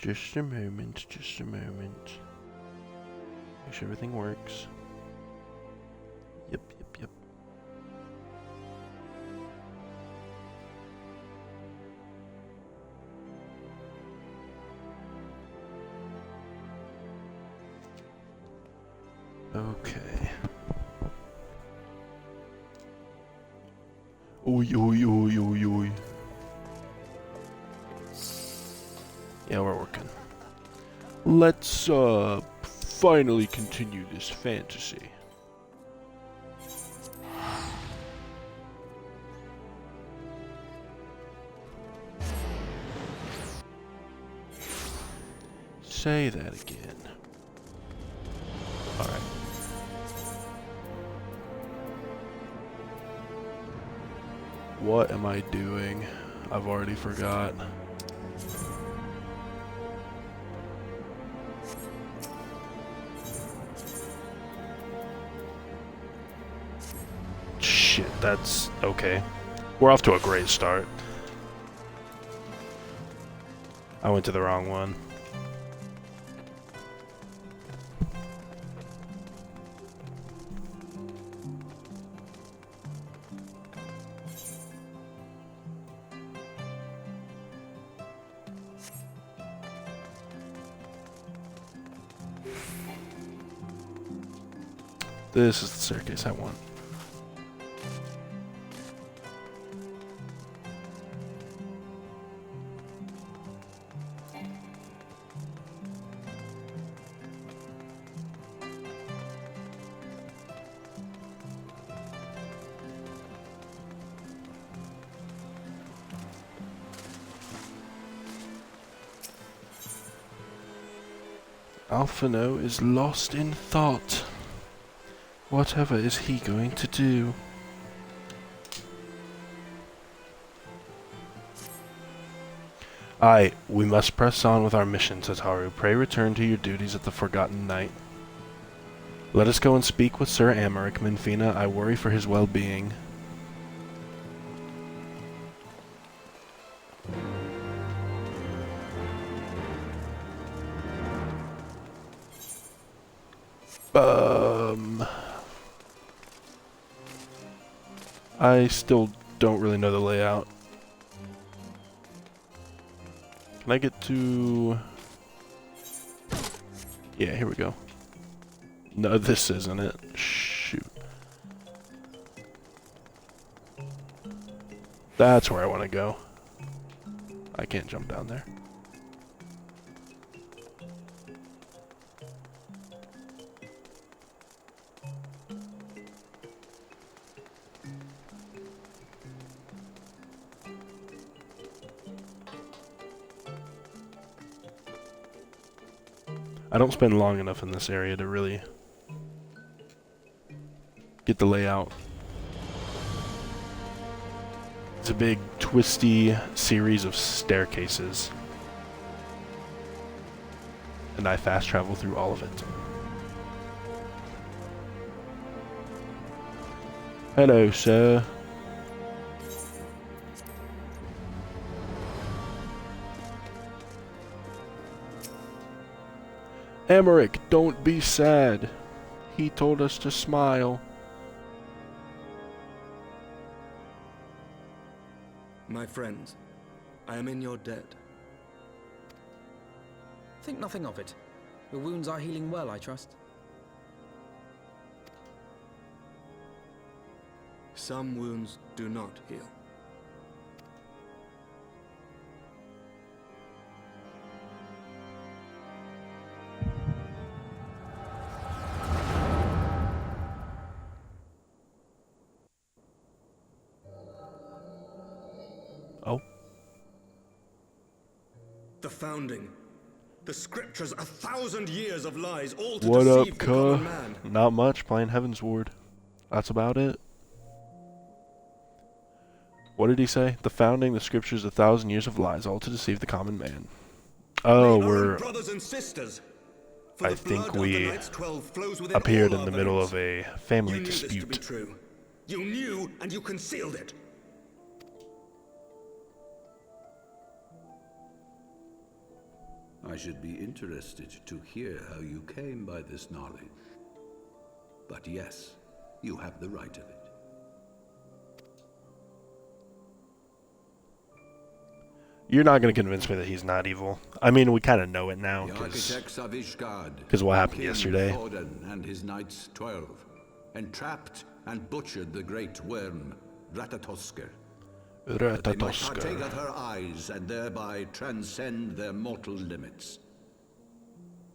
Just a moment, just a moment. Make sure everything works. Yep, yep, yep. Okay. Oi, oi, oi, oi, oi. Yeah, we're working. Let's, finally continue this fantasy. Say that again. Alright. What am I doing? I've already forgot. Shit, that's okay. We're off to a great start. I went to the wrong one. This is the staircase I want. Alphino is lost in thought. Whatever is he going to do? Aye, we must press on with our mission, Tataru. Pray return to your duties at the Forgotten Night. Let us go and speak with Sir Amaric, Minfina. I worry for his well-being. I still don't really know the layout. Can I get to... Yeah, here we go. No, this isn't it. Shoot. That's where I want to go. I can't jump down there. I don't spend long enough in this area to really get the layout. It's a big, twisty series of staircases. And I fast travel through all of it. Hello, sir. Amaric, don't be sad. He told us to smile. My friends, I am in your debt. Think nothing of it. Your wounds are healing well, I trust. Some wounds do not heal. Oh. The Founding. The scriptures, 1,000 years of lies, all to What deceive up, the common cuh? man. Not much, playing Heavensward. That's about it. What did he say? The Founding, the scriptures, 1,000 years of lies, all to deceive the common man. Oh, we're... brothers and sisters. For I the think blood of we the Knights 12 flows within appeared all in our the middle veins. of a family You knew this to be dispute. true. You knew and you concealed it. I I should be interested to hear how you came by this knowledge. But yes, you have the right of it. You're not going to convince me that he's not evil. I mean, we kind of know it now, The architects of Ishgard, because what happened King yesterday. Thorin and his knights 12, entrapped and butchered the great worm, Ratatoskr, that they might partake of her eyes and thereby transcend their mortal limits.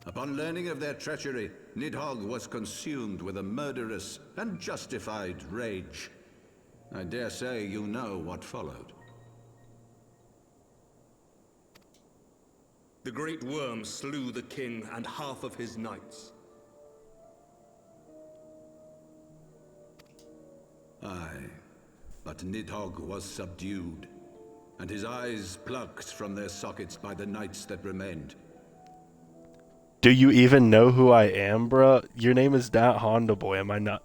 Upon learning of their treachery, Nidhogg was consumed with a murderous and justified rage. I dare say you know what followed. The great worm slew the king and half of his knights. Aye, but Nidhogg was subdued, and his eyes plucked from their sockets by the knights that remained. Do you even know who I am, bruh? Your name is Dat Honda Boy, am I not?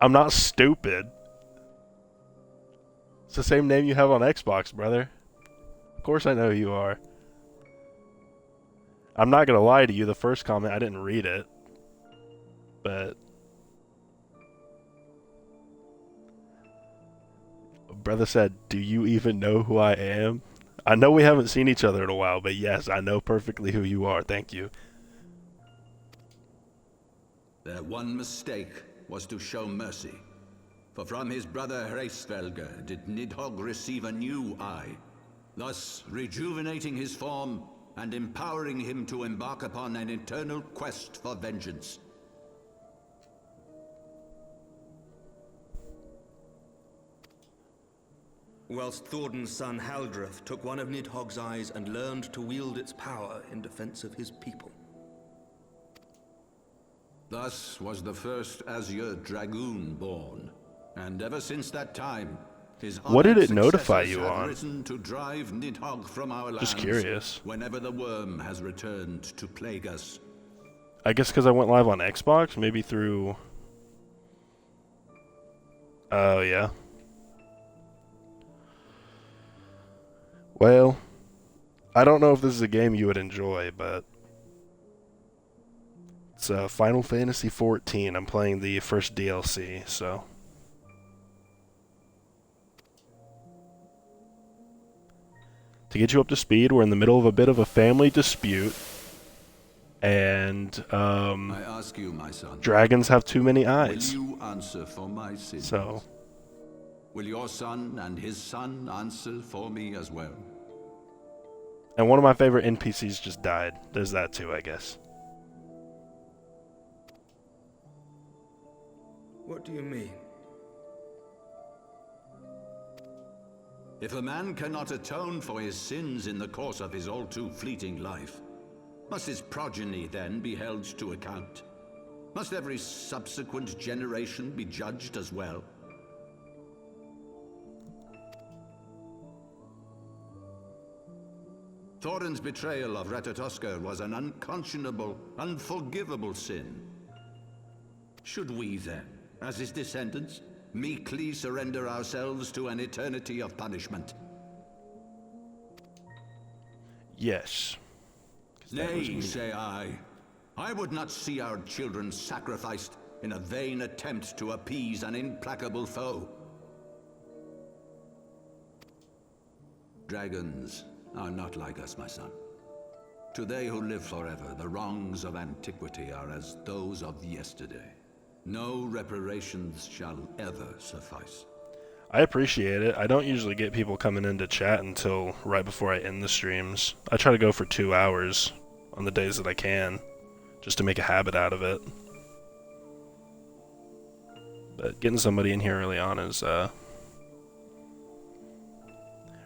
I'm not stupid. It's the same name you have on Xbox, brother. Of course I know who you are. I'm not gonna lie to you, the first comment, I didn't read it. But... brother said, do you even know who I am? I know we haven't seen each other in a while, but yes, I know perfectly who you are, thank you. Their one mistake was to show mercy. For from his brother Hreysvelgr did Nidhogg receive a new eye, thus rejuvenating his form and empowering him to embark upon an eternal quest for vengeance. Whilst Thorden's son Haldreth took one of Nidhogg's eyes and learned to wield its power in defense of his people. Thus was the first Azure Dragoon born, and ever since that time, his what did it honored notify successors you have on? risen to drive Nidhogg from our lands. Just curious. Whenever the worm has returned to plague us. I guess because I went live on Xbox, maybe through... oh, yeah. Well, I don't know if this is a game you would enjoy, but... it's Final Fantasy XIV. I'm playing the first DLC, so... to get you up to speed, we're in the middle of a bit of a family dispute, and I ask you, my son, dragons have too many eyes. will you answer for my sins? So, Will your son and his son answer for me as well? and one of my favorite NPCs just died. There's that too, I guess. What do you mean? If a man cannot atone for his sins in the course of his all too fleeting life, must his progeny then be held to account? Must every subsequent generation be judged as well? Thorin's betrayal of Ratatoskr was an unconscionable, unforgivable sin. Should we then, as his descendants, meekly surrender ourselves to an eternity of punishment? Yes. 'Cause that was Nay, me. say I. I would not see our children sacrificed in a vain attempt to appease an implacable foe. Dragons are not like us, my son. To they who live forever, the wrongs of antiquity are as those of yesterday. No reparations shall ever suffice. I appreciate it. I don't usually get people coming into chat until right before I end the streams. I try to go for 2 hours on the days that I can, just to make a habit out of it. But getting somebody in here early on is,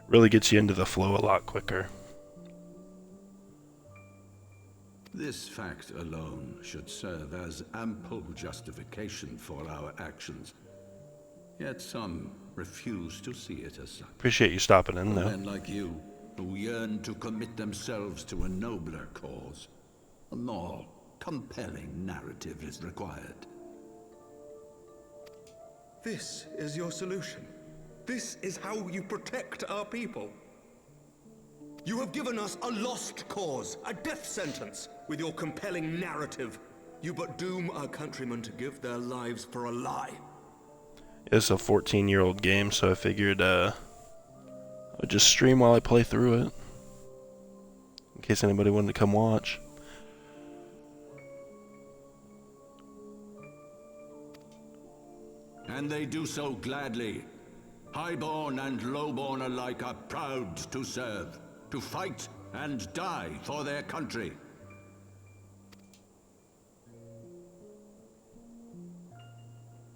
really gets you into the flow a lot quicker. This fact alone should serve as ample justification for our actions. Yet some refuse to see it as such. Appreciate you stopping in, though. Men like you, who yearn to commit themselves to a nobler cause, a more compelling narrative is required. This is your solution. This is how you protect our people. You have given us a lost cause, a death sentence. With your compelling narrative, you but doom our countrymen to give their lives for a lie. It's a 14-year-old game, so I figured I'd just stream while I play through it, in case anybody wanted to come watch. And they do so gladly. Highborn and lowborn alike are proud to serve, to fight and die for their country.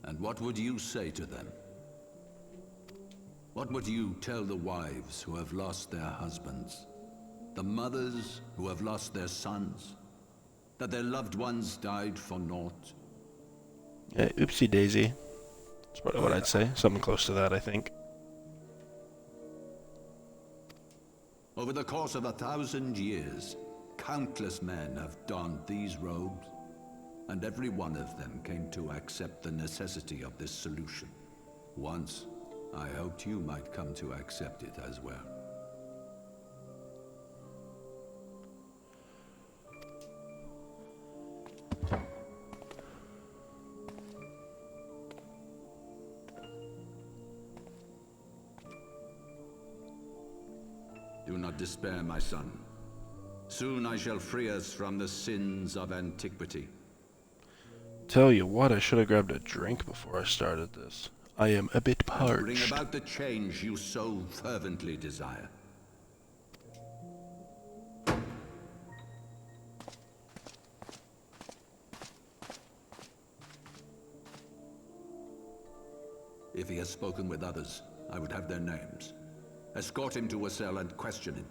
And what would you say to them? What would you tell the wives who have lost their husbands? The mothers who have lost their sons? That their loved ones died for naught? Yeah, oopsie daisy. That's probably what I'd say. Something close to that, I think. Over the course of 1,000 years, countless men have donned these robes, and every one of them came to accept the necessity of this solution. Once, I hoped you might come to accept it as well. Do not despair, my son. Soon I shall free us from the sins of antiquity. Tell you what, I should have grabbed a drink before I started this. I am a bit parched. And bring about the change you so fervently desire. If he has spoken with others, I would have their names. Escort him to a cell and question him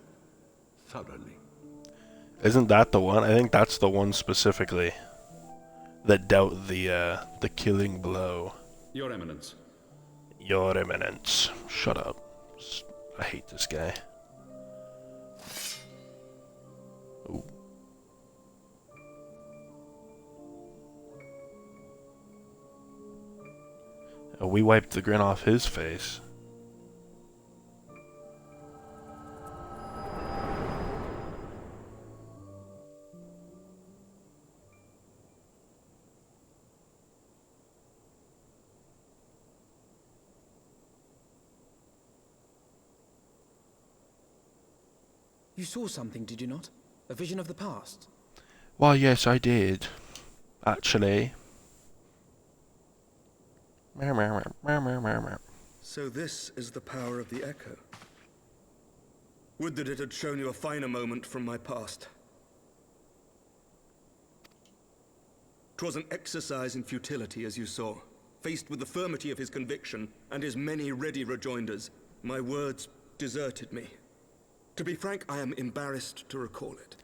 thoroughly. Isn't that the one? I think that's the one specifically that dealt the killing blow. Your Eminence. Your Eminence. Shut up. I hate this guy. Ooh. Oh, we wiped the grin off his face. You saw something, did you not? A vision of the past? Well, yes, I did. Actually. So this is the power of the Echo. Would that it had shown you a finer moment from my past. 'Twas an exercise in futility, as you saw. Faced with the firmity of his conviction and his many ready rejoinders, my words deserted me. To be frank, I am embarrassed to recall it.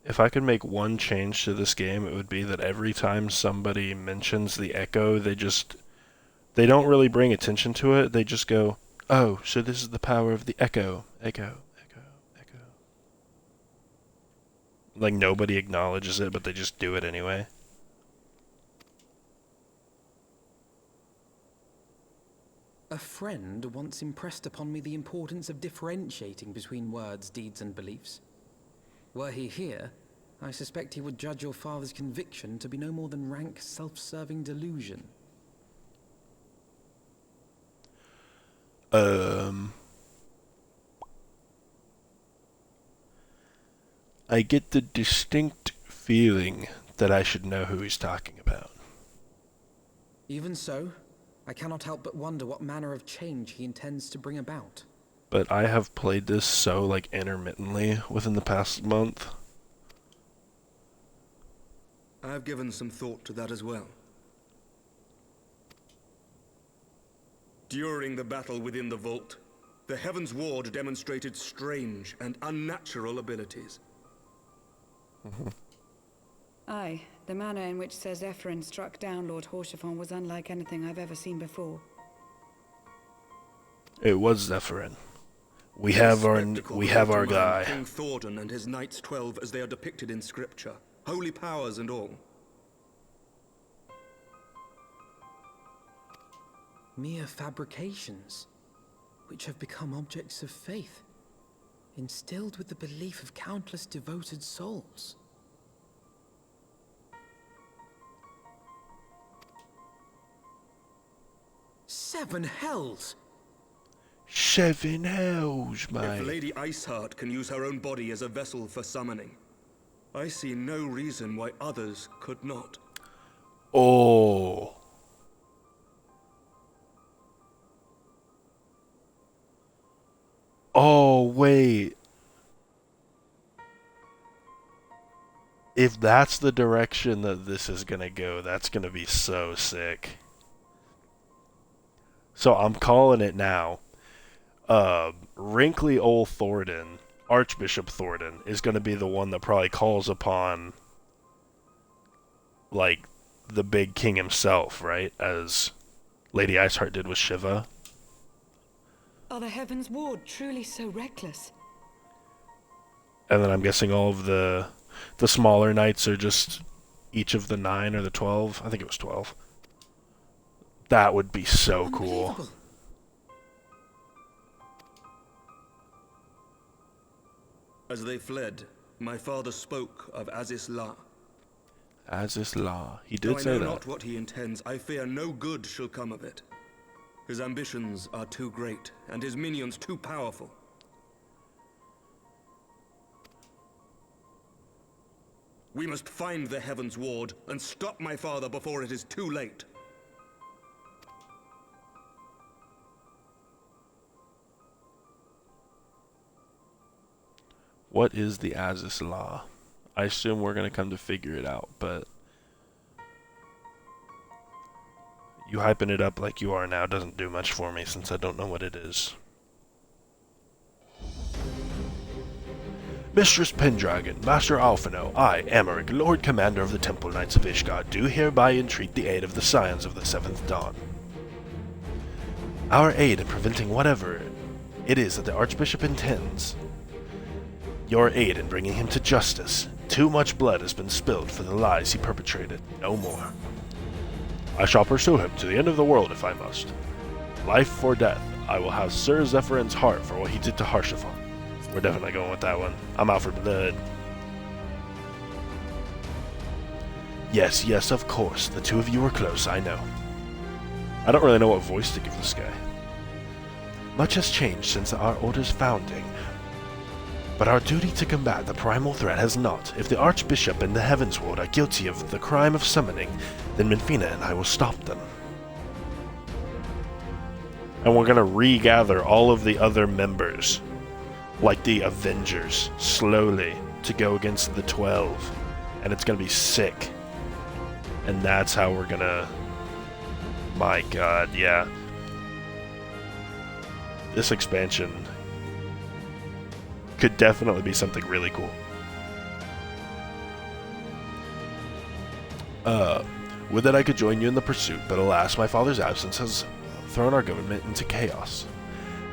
If I could make one change to this game, it would be that every time somebody mentions the Echo, they don't really bring attention to it. They just go, oh, so this is the power of the Echo. Echo, Echo, Echo. Like nobody acknowledges it, but they just do it anyway. A friend once impressed upon me the importance of differentiating between words, deeds, and beliefs. Were he here, I suspect he would judge your father's conviction to be no more than rank, self-serving delusion. I get the distinct feeling that I should know who he's talking about. Even so, I cannot help but wonder what manner of change he intends to bring about. But I have played this so, intermittently within the past month. I have given some thought to that as well. During the battle within the vault, the Heavensward demonstrated strange and unnatural abilities. Aye, the manner in which Sir Zephyrin struck down Lord Horshafon was unlike anything I've ever seen before. It was Zephyrin. We have our guy. King Thordan and his Knights 12 as they are depicted in scripture, holy powers and all. Mere fabrications, which have become objects of faith. instilled with the belief of countless devoted souls. Seven hells! 7 hells, If mate. Lady Iceheart can use her own body as a vessel for summoning, I see no reason why others could not. Oh. Oh, wait. If that's the direction that this is gonna go, that's gonna be so sick. So I'm calling it now. Wrinkly old Thornton, Archbishop Thornton, is gonna be the one that probably calls upon, like, the big king himself, right? As Lady Iceheart did with Shiva. Are the Heavensward truly so reckless? And then I'm guessing all of the smaller knights are just each of the 9 or the 12. I think it was 12. That would be so cool. Unbelievable. As they fled, my father spoke of Aziz La. Aziz La. He Though did I say know that. not what he intends, I fear no good shall come of it. His ambitions are too great, and his minions too powerful. We must find the Heavensward and stop my father before it is too late. What is the Aziz Law? I assume we're going to come to figure it out, but you hyping it up like you are now doesn't do much for me since I don't know what it is. Mistress Pendragon, Master Alphino, I, Amaric, Lord Commander of the Temple Knights of Ishgard, do hereby entreat the aid of the Scions of the Seventh Dawn. Our aid in preventing whatever it is that the Archbishop intends. Your aid in bringing him to justice. Too much blood has been spilled for the lies he perpetrated. No more. I shall pursue him to the end of the world if I must. Life for death. I will have Sir Zephyrin's heart for what he did to Harshaphon. We're definitely going with that one. I'm out for blood. Yes, yes, of course. The two of you are close, I know. I don't really know what voice to give this guy. Much has changed since our order's founding, but our duty to combat the primal threat has not. If the Archbishop and the Heavensward are guilty of the crime of summoning, then Minfina and I will stop them. And we're gonna regather all of the other members, like the Avengers, slowly, to go against the 12. And it's gonna be sick. And that's how we're gonna... My god, yeah. This expansion could definitely be something really cool. Would that I could join you in the pursuit, but alas, my father's absence has thrown our government into chaos.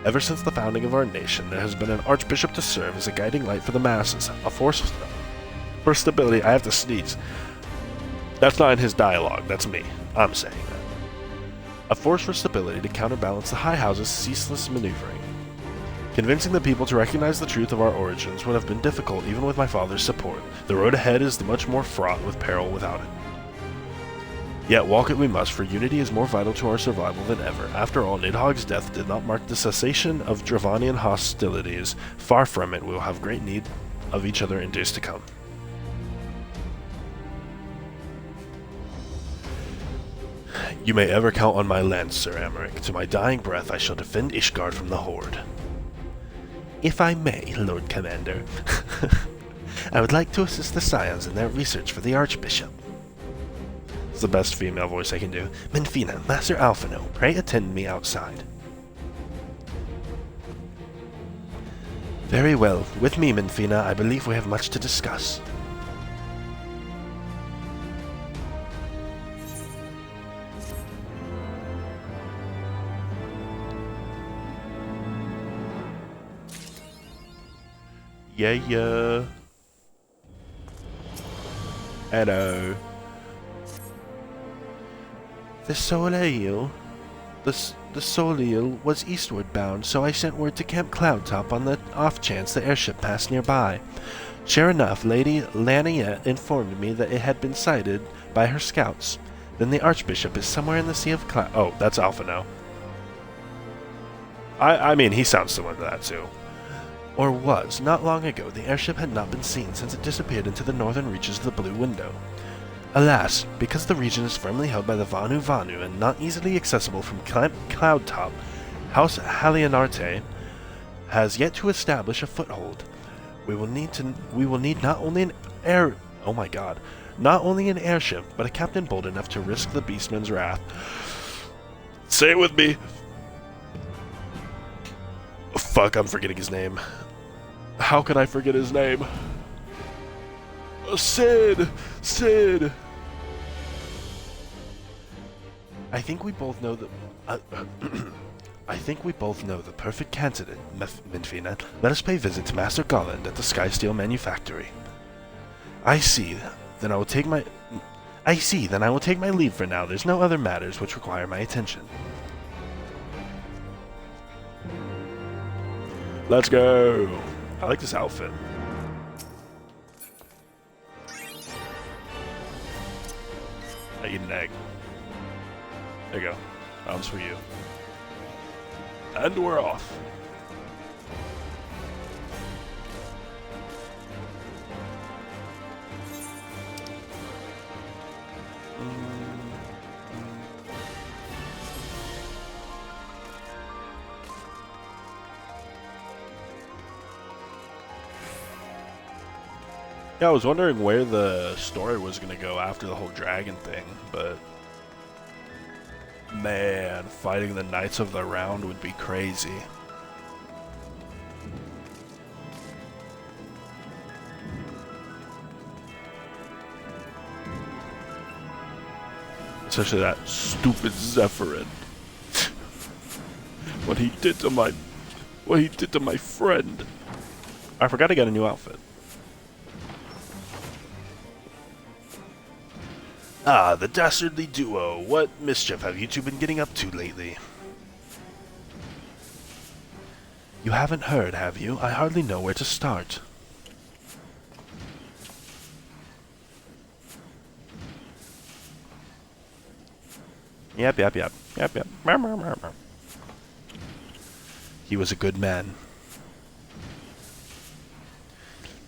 Ever since the founding of our nation, there has been an archbishop to serve as a guiding light for the masses, a force for stability. I have to sneeze. That's not in his dialogue, that's me. I'm saying that. A force for stability to counterbalance the High House's ceaseless maneuvering. Convincing the people to recognize the truth of our origins would have been difficult even with my father's support. The road ahead is much more fraught with peril without it. Yet walk it we must, for unity is more vital to our survival than ever. After all, Nidhogg's death did not mark the cessation of Dravanian hostilities. Far from it, we will have great need of each other in days to come. You may ever count on my lance, Sir Amaric. To my dying breath, I shall defend Ishgard from the Horde. If I may, Lord Commander, I would like to assist the Scions in their research for the Archbishop. It's the best female voice I can do. Minfina, Master Alphino, pray attend me outside. Very well. With me, Minfina, I believe we have much to discuss. Yeah. Hello. The soul are you? The Soliel was eastward bound, so I sent word to Camp Cloudtop on the off chance the airship passed nearby. Sure enough, Lady Laniette informed me that it had been sighted by her scouts. Then the Archbishop is somewhere in the Sea of Cloud. Oh, that's Alpha now. I mean, he sounds similar to that too. Or was. Not long ago, the airship had not been seen since it disappeared into the northern reaches of the Blue Window. Alas, because the region is firmly held by the Vanu Vanu and not easily accessible from Cloudtop, House Halianarte has yet to establish a foothold. We will need not only an airship, but a captain bold enough to risk the beastman's wrath. Say it with me. Fuck, I'm forgetting his name. How can I forget his name? Sid! I think we both know the perfect candidate, Minfina. Let us pay visit to Master Garland at the Skysteel Manufactory. I see. Then I will take my leave for now. There's no other matters which require my attention. Let's go. I like this outfit. I eat an egg. There you go. That one's for you. And we're off. Yeah, I was wondering where the story was going to go after the whole dragon thing, but man, fighting the Knights of the Round would be crazy. Especially that stupid Zephyrin. What he did to my friend. I forgot to get a new outfit. Ah, the dastardly duo. What mischief have you two been getting up to lately? You haven't heard, have you? I hardly know where to start. Yep. He was a good man.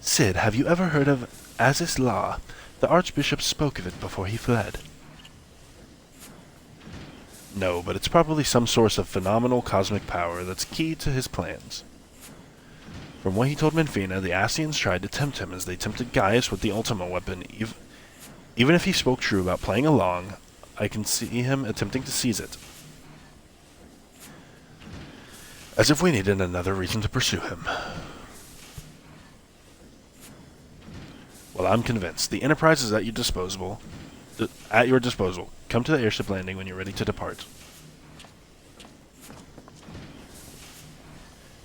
Sid, have you ever heard of Aziz La? The Archbishop spoke of it before he fled. No, but it's probably some source of phenomenal cosmic power that's key to his plans. From what he told Minfina, the Ascians tried to tempt him as they tempted Gaius with the Ultima weapon. Even if he spoke true about playing along, I can see him attempting to seize it. As if we needed another reason to pursue him. Well, I'm convinced. The Enterprise is at your disposal. Come to the airship landing when you're ready to depart.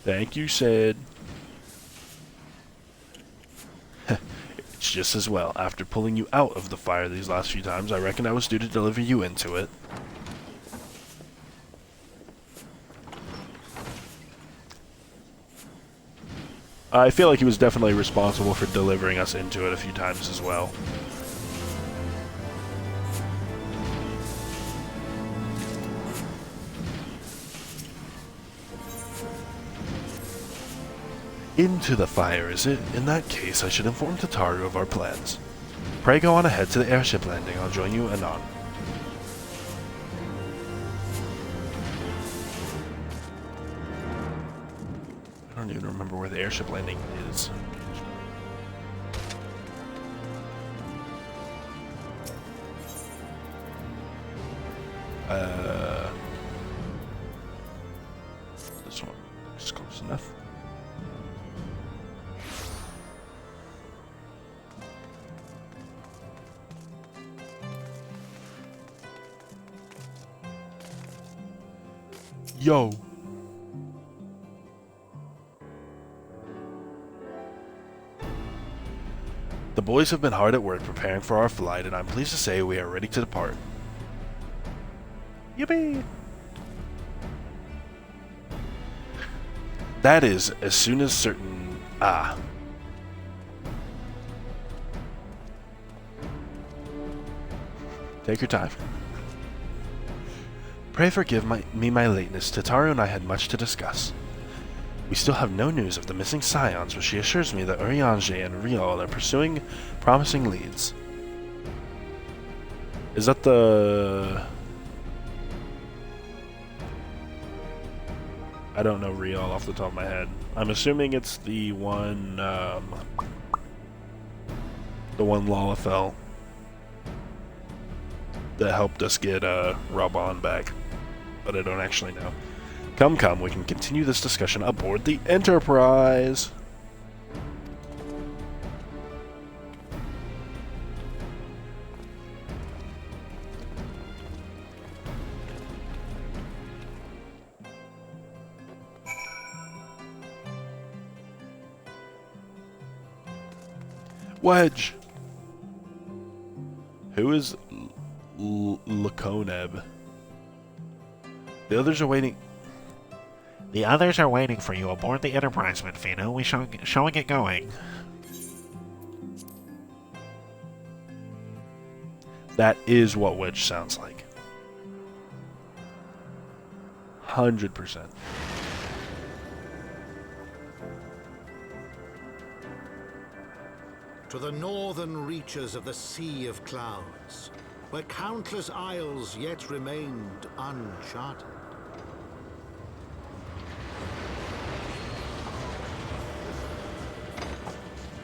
Thank you, Sid. It's just as well. After pulling you out of the fire these last few times, I reckon I was due to deliver you into it. I feel like he was definitely responsible for delivering us into it a few times as well. Into the fire, is it? In that case, I should inform Tataru of our plans. Pray go on ahead to the airship landing. I'll join you anon. I don't even remember where the airship landing is. This one is close enough. Yo. The boys have been hard at work preparing for our flight, and I'm pleased to say we are ready to depart. Yippee! That is, as soon as certain... Ah. Take your time. Pray forgive me my lateness. Tataru and I had much to discuss. We still have no news of the missing scions, but she assures me that Urianger and Riol are pursuing promising leads. Is that the... I don't know Riol off the top of my head. I'm assuming it's the one Lalafell that helped us get Raban back, but I don't actually know. Come, we can continue this discussion aboard the Enterprise. Wedge. Who is Lakoneb? The others are waiting. The others are waiting for you aboard the Enterprise, Minfino. We showing it going. That is what Wedge sounds like. 100%. To the northern reaches of the Sea of Clouds, where countless isles yet remained uncharted.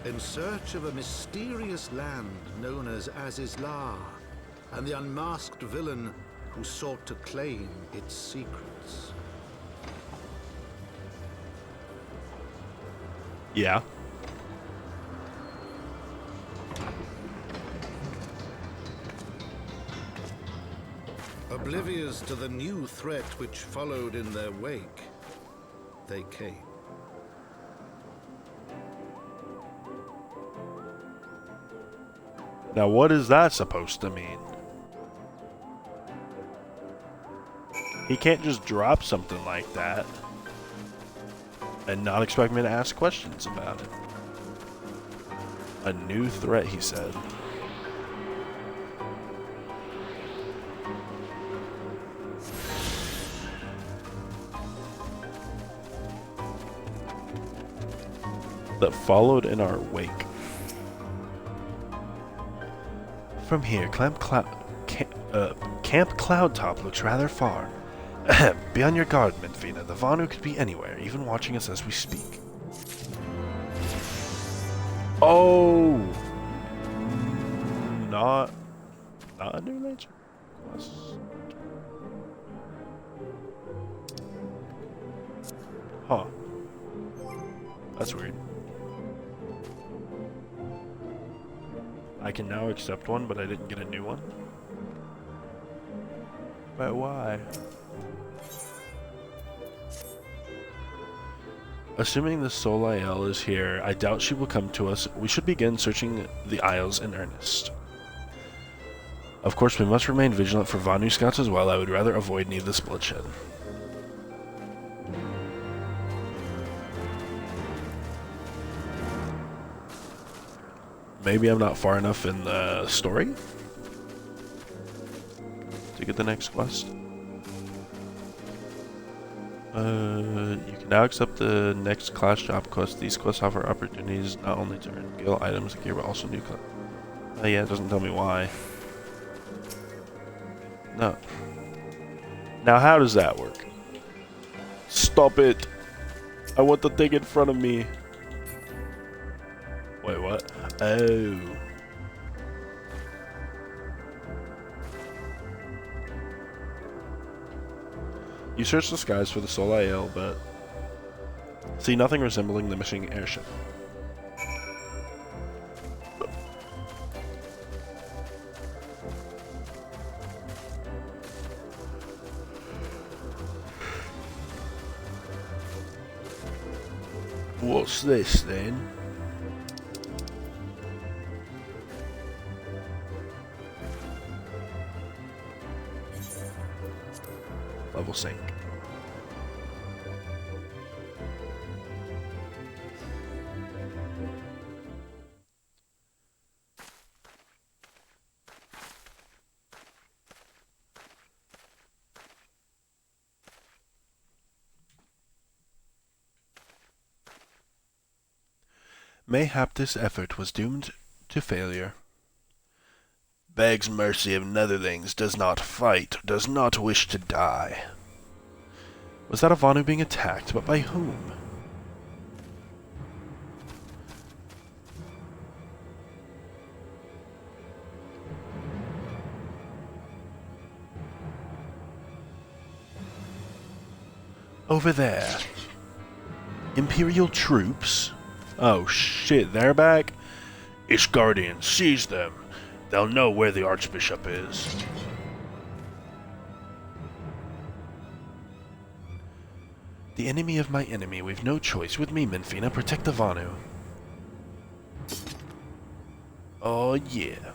In search of a mysterious land known as Azizlar, and the unmasked villain who sought to claim its secrets. Yeah. Oblivious to the new threat which followed in their wake, they came. Now what is that supposed to mean? He can't just drop something like that and not expect me to ask questions about it. A new threat, he said. That followed in our wake. From here, Camp Cloudtop looks rather far. Be on your guard, Minfina. The Vanu could be anywhere, even watching us as we speak. Oh! Not a new nature quest. Huh. That's weird. I can now accept one, but I didn't get a new one. But why? Assuming the Solael is here, I doubt she will come to us. We should begin searching the Isles in earnest. Of course, we must remain vigilant for Vanu scouts as well. I would rather avoid needless bloodshed. Maybe I'm not far enough in the story to get the next quest. You can now accept the next class job quest. These quests offer opportunities not only to earn skill items and gear, but also new class. Yeah, it doesn't tell me why. No. Now, how does that work? Stop it! I want the thing in front of me. Wait, what? Oh. You search the skies for the Solael, but see nothing resembling the missing airship. What's this then? Level sync. Mayhap this effort was doomed to failure. Begs mercy of netherlings, does not fight, does not wish to die. Was that a Vanu being attacked, but by whom? Over there. Imperial troops? Oh shit, they're back? Ishgardians, seize them. They'll know where the Archbishop is. The enemy of my enemy, we've no choice. With me, Menfina, protect the Vanu. Oh yeah.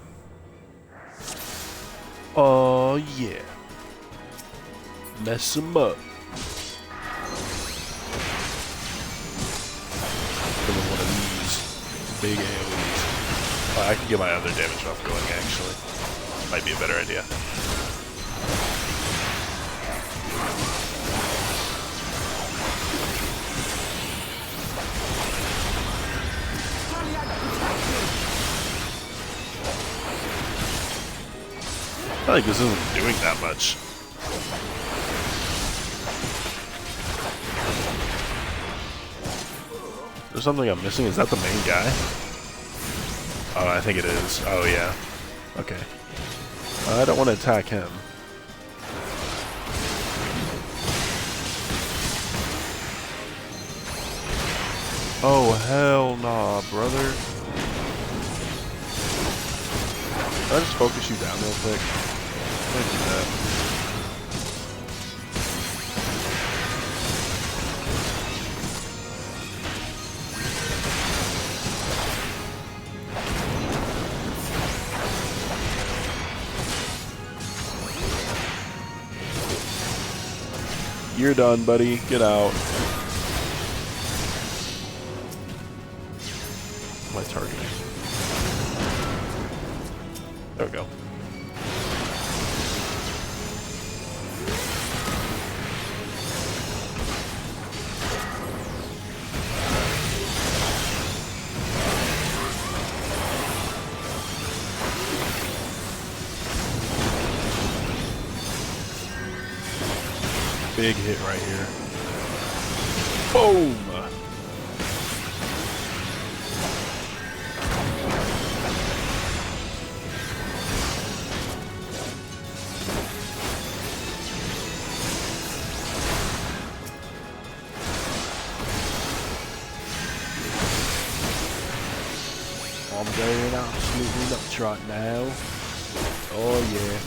Oh yeah. Mess them up. One of these big AoEs. I can get my other damage buff going, actually. Might be a better idea. I feel like this isn't doing that much. There's something I'm missing. Is that the main guy? Oh, I think it is. Oh, yeah. Okay. I don't want to attack him. Oh, hell nah, brother. Can I just focus you down real quick? I'm gonna do that. You're done, buddy. Get out. My targeting. There we go. Big hit right here. Boom! I'm going absolutely nuts right now. Oh yeah.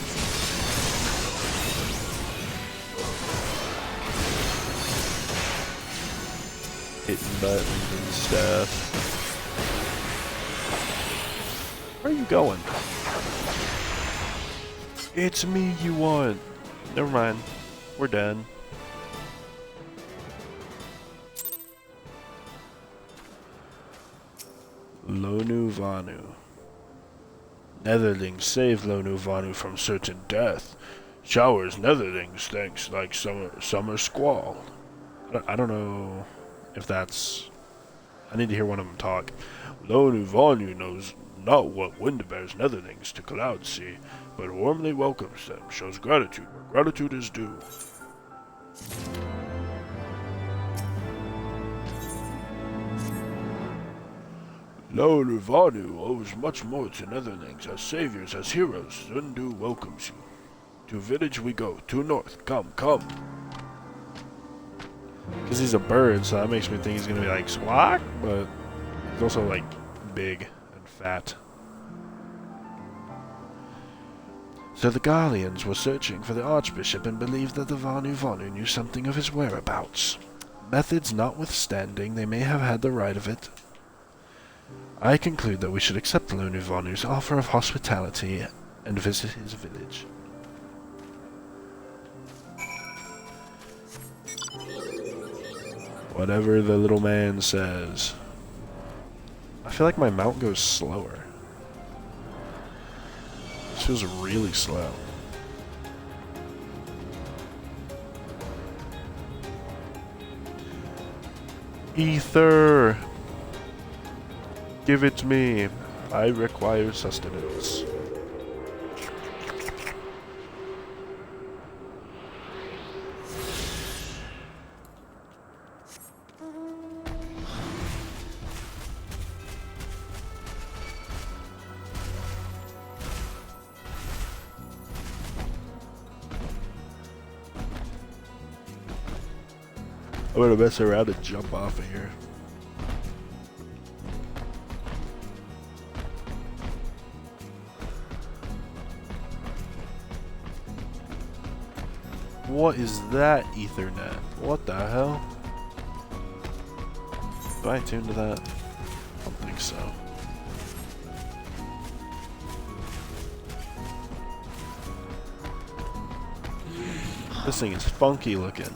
Hitting buttons and stuff. Where are you going? It's me you want. Never mind. We're done. Lonu Vanu. Netherlings save Lonu Vanu from certain death. Showers Netherlings thanks like summer squall. I don't know if that's... I need to hear one of them talk. Lonu Vanu knows not what wind bears Netherlings to Cloud Sea, but warmly welcomes them, shows gratitude where gratitude is due. Lonu Vanu owes much more to Netherlings as saviors, as heroes. Zundu welcomes you. To village we go, to north, come, come. Because he's a bird, so that makes me think he's going to be like squawk, but he's also like big and fat. So the Garleans were searching for the Archbishop and believed that the Vanu knew something of his whereabouts. Methods notwithstanding, they may have had the right of it. I conclude that we should accept Lonu Vanu's offer of hospitality and visit his village. Whatever the little man says. I feel like my mount goes slower. This feels really slow. Ether! Give it me. I require sustenance. I'm gonna mess around and jump off of here. What is that Ethernet? What the hell? Do I tune to that? I don't think so. This thing is funky looking.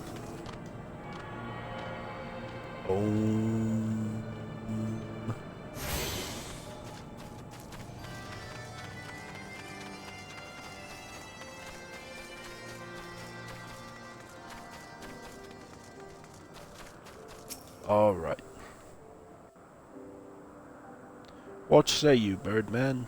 All right. What say you, Birdman?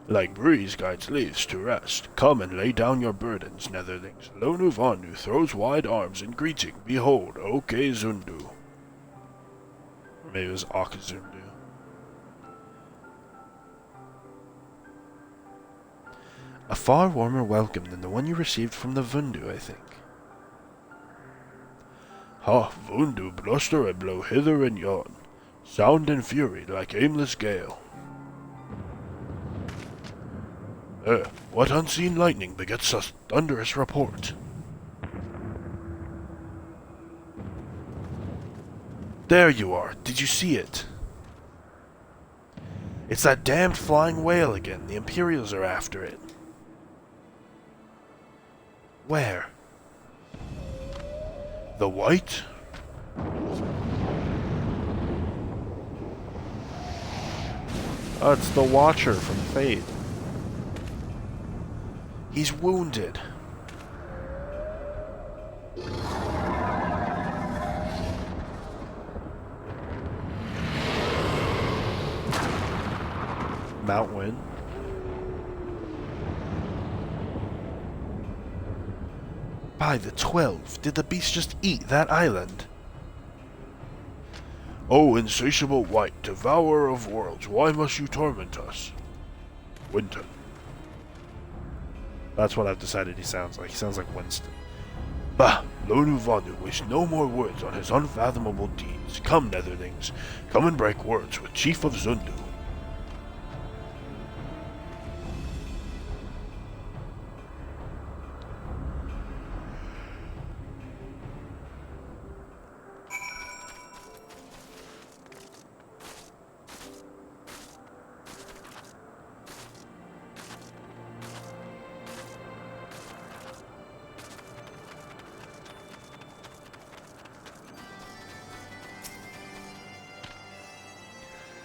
Like breeze guides leaves to rest, come and lay down your burdens, netherlings. Lone Uvanu throws wide arms in greeting. Behold, Oke Zundu. Or maybe it was Akazundu. A far warmer welcome than the one you received from the Vundu, I think. Ha, Vundu bluster and blow hither and yon, sound and fury like aimless gale. What unseen lightning begets a thunderous report? There you are, did you see it? It's that damned flying whale again, the Imperials are after it. Where? The white? Oh, it's the Watcher from Fate. He's wounded. Mount Wind. By the 12, did the beast just eat that island? Oh, insatiable white, devourer of worlds, why must you torment us? Winton. That's what I've decided he sounds like. He sounds like Winston. Bah! Lone Uvanu wastes no more words on his unfathomable deeds. Come, netherlings, come and break words with Chief of Zundu.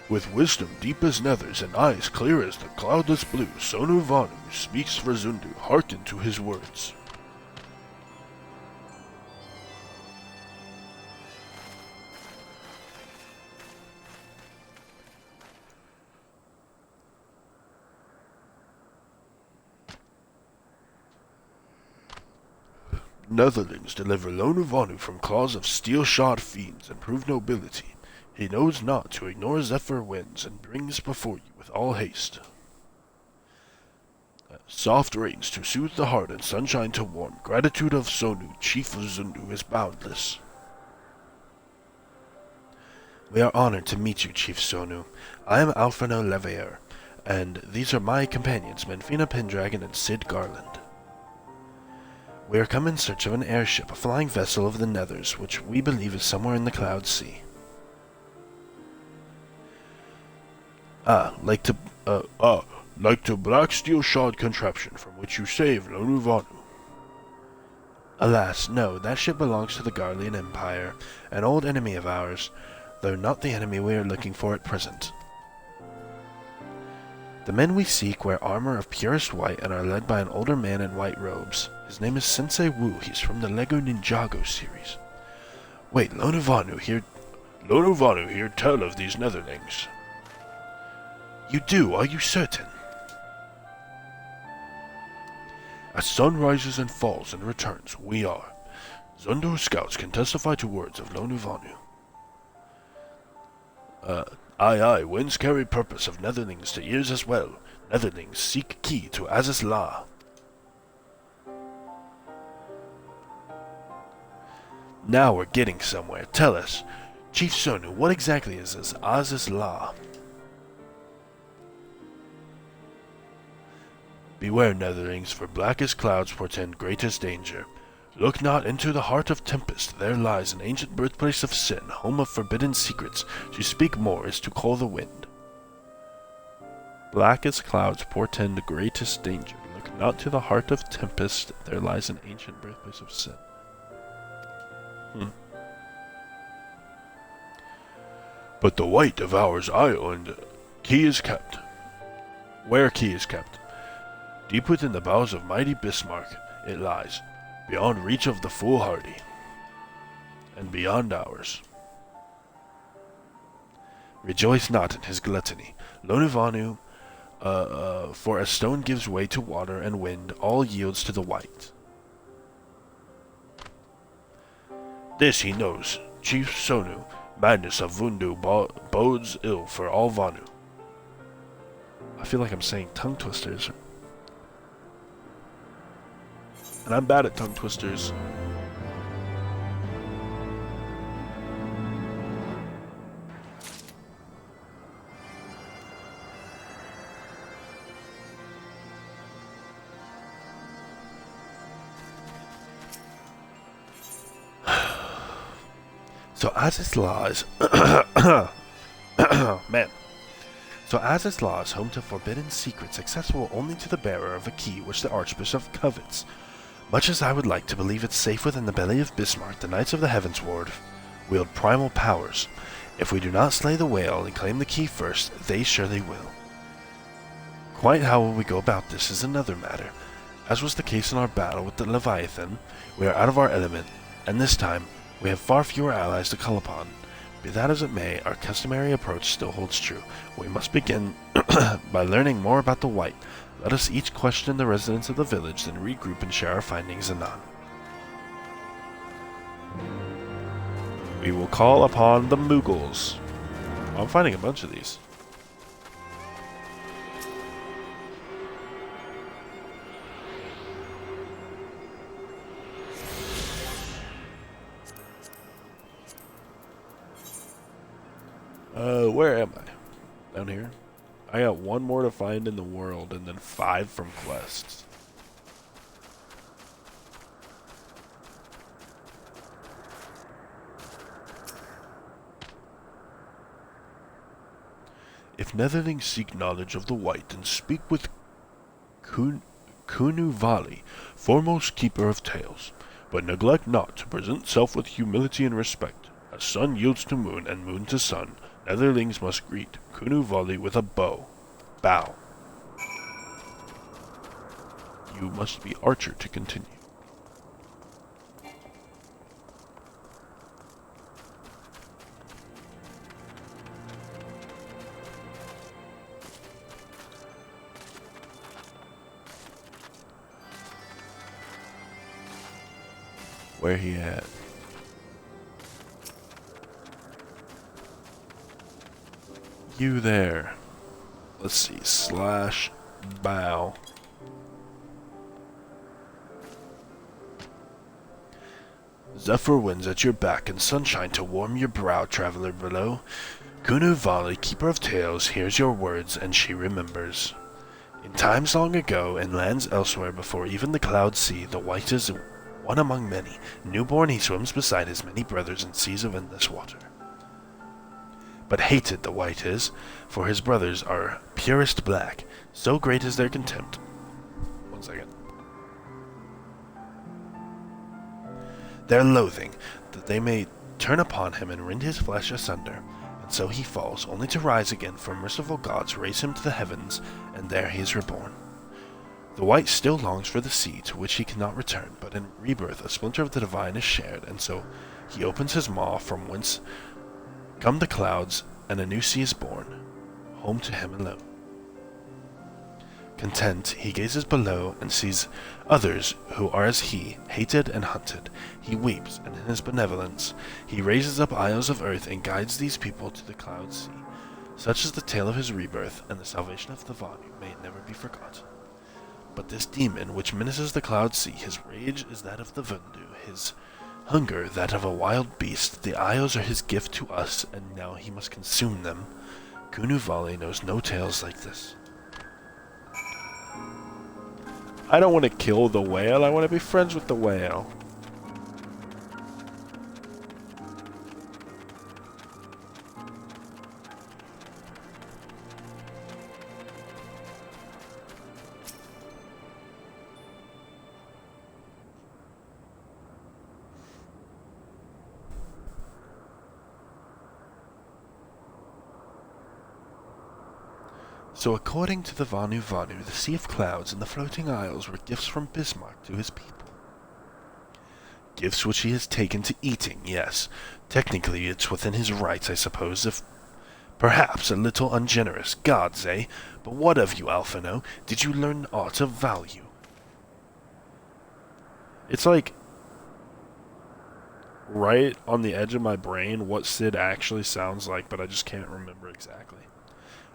With wisdom deep as nethers and eyes clear as the cloudless blue, Sonu Vanu speaks for Zundu. Hearken to his words. Netherlings deliver Lone Uvanu from claws of steel-shod fiends and prove nobility. He knows not to ignore zephyr winds, and brings before you with all haste soft rains to soothe the heart and sunshine to warm. Gratitude of Sonu, chief of Zundu, is boundless. We are honored to meet you, Chief Sonu. I am Alphino Leveilleur, and these are my companions, Menfina Pendragon and Sid Garland. We are come in search of an airship, a flying vessel of the Nethers, which we believe is somewhere in the Cloud Sea. Like to black steel-shod contraption from which you saved Lone Uvanu. Alas, no, that ship belongs to the Garlean Empire, an old enemy of ours, though not the enemy we are looking for at present. The men we seek wear armor of purest white and are led by an older man in white robes. His name is Sensei Wu. He's from the Lego Ninjago series. Wait, Lone Uvanu here... Lord Ovanu here tell of these netherlings. You do, are you certain? As sun rises and falls and returns, we are. Zundor scouts can testify to words of Lord Ovanu. Aye, winds carry purpose of netherlings to ears as well. Netherlings seek key to Aziz La. Now we're getting somewhere. Tell us, Chief Sonu, what exactly is this Aziz La? Beware, netherlings, for blackest clouds portend greatest danger. Look not into the heart of tempest, there lies an ancient birthplace of sin, home of forbidden secrets. To speak more is to call the wind. Blackest clouds portend greatest danger. Look not to the heart of tempest, there lies an ancient birthplace of sin. But the white devours island. Key is kept. Where key is kept? Deep within the bowels of mighty Bismarck it lies, beyond reach of the foolhardy, and beyond ours. Rejoice not in his gluttony. Lonivanu, for as stone gives way to water and wind, all yields to the white. This he knows, Chief Sonu. Madness of Vundu bodes ill for all Vanu. I feel like I'm saying tongue twisters. And I'm bad at tongue twisters. So Aziz La is man. So Aziz La is home to forbidden secrets accessible only to the bearer of a key which the Archbishop covets. Much as I would like to believe it's safe within the belly of Bismarck, the Knights of the Heavensward wield primal powers. If we do not slay the whale and claim the key first, they surely will. Quite how will we go about this is another matter. As was the case in our battle with the Leviathan, we are out of our element, and this time we have far fewer allies to call upon. Be that as it may, our customary approach still holds true. We must begin by learning more about the white. Let us each question the residents of the village, then regroup and share our findings anon. We will call upon the Mughals. I'm finding a bunch of these. Where am I? Down here? I got one more to find in the world, and then 5 from quests. If netherlings seek knowledge of the white, then speak with Kunuvali, foremost keeper of tales. But neglect not to present self with humility and respect. As sun yields to moon, and moon to sun, netherlings must greet Kunuvali with a bow. Bow. You must be archer to continue. Where he at? You there. Let's see. Slash bow. Zephyr winds at your back and sunshine to warm your brow, traveler below. Kunuvali, keeper of tales, hears your words and she remembers. In times long ago, in lands elsewhere before even the clouds see, the white is one among many. Newborn he swims beside his many brothers in seas of endless water. But hated the white is, for his brothers are purest black, so great is their contempt. 1 second. Their loathing, that they may turn upon him and rend his flesh asunder, and so he falls, only to rise again, for merciful gods raise him to the heavens, and there he is reborn. The white still longs for the sea, to which he cannot return, but in rebirth a splinter of the divine is shared, and so he opens his maw from whence Come the clouds, and a new sea is born, home to him alone. Content, he gazes below and sees others who are as he, hated and hunted. He weeps, and in his benevolence he raises up isles of earth and guides these people to the cloud sea. Such is the tale of his rebirth, and the salvation of the Vanu may it never be forgotten. But this demon which menaces the cloud sea, his rage is that of the Vundu, his hunger that of a wild beast. The isles are his gift to us, and now he must consume them. Kunuvali knows no tales like this. I don't want to kill the whale, I want to be friends with the whale. So according to the Vanu, the Sea of Clouds and the Floating Isles were gifts from Bismarck to his people. Gifts which he has taken to eating, yes. Technically it's within his rights, I suppose, if perhaps a little ungenerous. Gods, eh? But what of you, Alphino? Did you learn aught of value? It's like right on the edge of my brain what Sid actually sounds like, but I just can't remember exactly.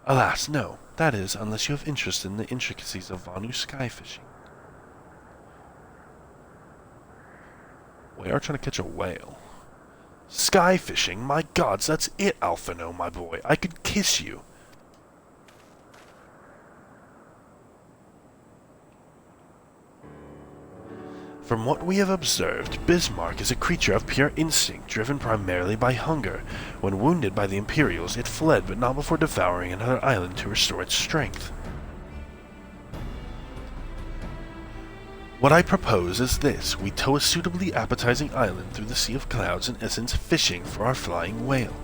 Alas, no. That is, unless you have interest in the intricacies of Vanu sky fishing. We are trying to catch a whale. Sky fishing? My gods, that's it, Alphino, my boy. I could kiss you. From what we have observed, Bismarck is a creature of pure instinct, driven primarily by hunger. When wounded by the Imperials, it fled, but not before devouring another island to restore its strength. What I propose is this. We tow a suitably appetizing island through the Sea of Clouds, in essence fishing for our flying whale.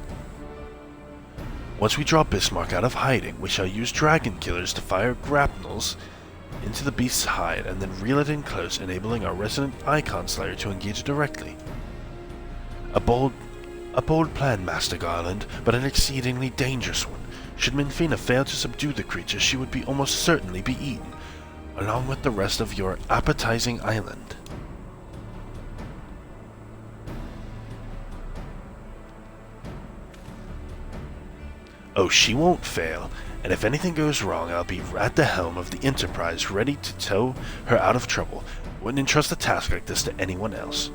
Once we draw Bismarck out of hiding, we shall use dragon killers to fire grapnels into the beast's hide, and then reel it in close, enabling our resident Icon Slayer to engage directly. A bold plan, Master Garland, but an exceedingly dangerous one. Should Minfina fail to subdue the creature, she would be almost certainly be eaten, along with the rest of your appetizing island. Oh, she won't fail. And if anything goes wrong, I'll be at the helm of the Enterprise, ready to tow her out of trouble. Wouldn't entrust a task like this to anyone else.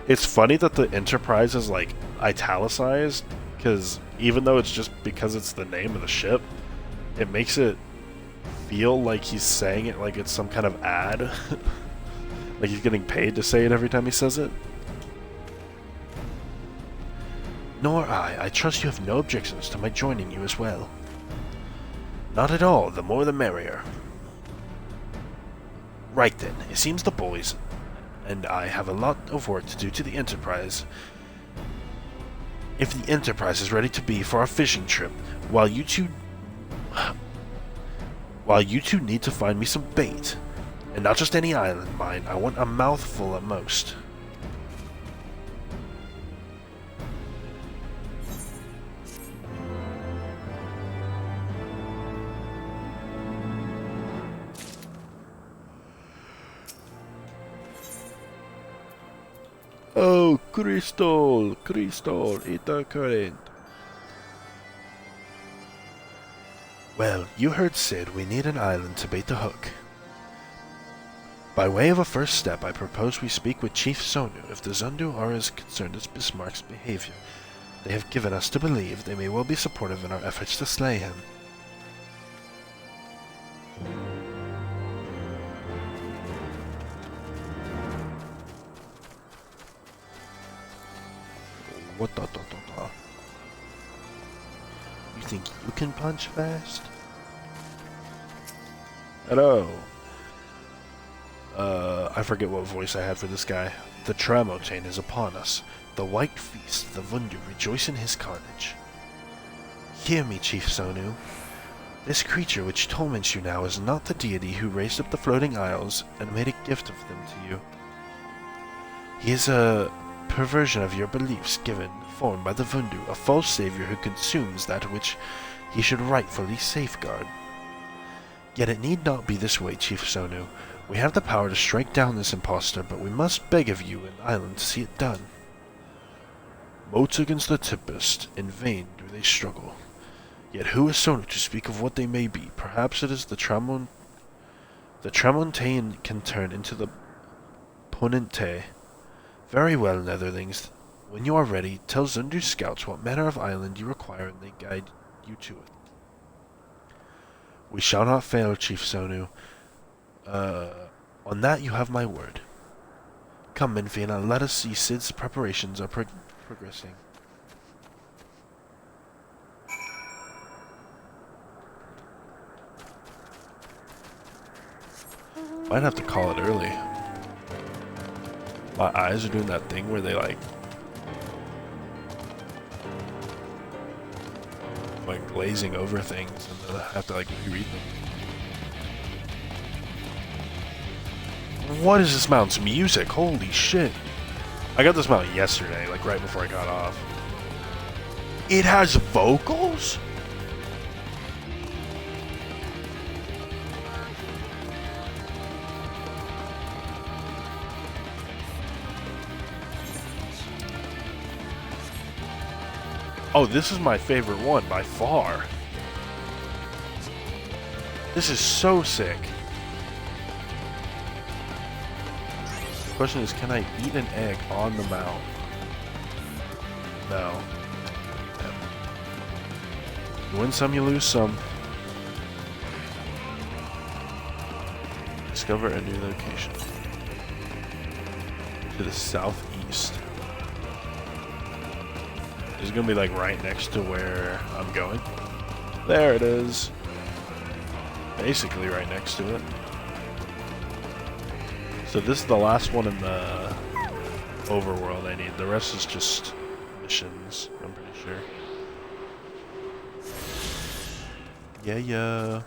It's funny that the Enterprise is, like, italicized, because even though it's just because it's the name of the ship, it makes it feel like he's saying it like it's some kind of ad. Like he's getting paid to say it every time he says it. Nor I. I trust you have no objections to my joining you as well. Not at all, the more the merrier. Right then, it seems the boys and I have a lot of work to do to the Enterprise. If the Enterprise is ready to be for our fishing trip, while you two need to find me some bait. And not just any island, mind. I want a mouthful at most. Oh, crystal, ita current. Well, you heard Sid, we need an island to bait the hook. By way of a first step, I propose we speak with Chief Sonu if the Zundu are as concerned as Bismarck's behavior. They have given us to believe they may well be supportive in our efforts to slay him. What the? You think you can punch fast? Hello. I forget what voice I had for this guy. The Tramontane is upon us. The White Feast, the Vundu rejoice in his carnage. Hear me, Chief Sonu. This creature which torments you now is not the deity who raised up the floating isles and made a gift of them to you. He is a perversion of your beliefs given, formed by the Vundu, a false savior who consumes that which he should rightfully safeguard. Yet it need not be this way, Chief Sonu. We have the power to strike down this impostor, but we must beg of you and Island to see it done. Motes against the Tempest, in vain do they struggle. Yet who is Sonu to speak of what they may be? Perhaps it is the Tramontane can turn into the Ponente. Very well, Netherlings. When you are ready, tell Zundu's scouts what manner of island you require and they guide you to it. We shall not fail, Chief Sonu. On that you have my word. Come, Minfina, let us see Sid's preparations are progressing. Might have to call it early. My eyes are doing that thing where they like glazing over things and then I have to like reread them. What is this mount's music? Holy shit. I got this mount yesterday, like right before I got off. It has vocals? Oh, this is my favorite one by far. This is so sick. The question is, can I eat an egg on the mount? No. You win some, you lose some. Discover a new location. To the southeast. It's gonna be like right next to where I'm going. There it is. Basically right next to it. So this is the last one in the overworld I need. The rest is just missions, I'm pretty sure. Yeah.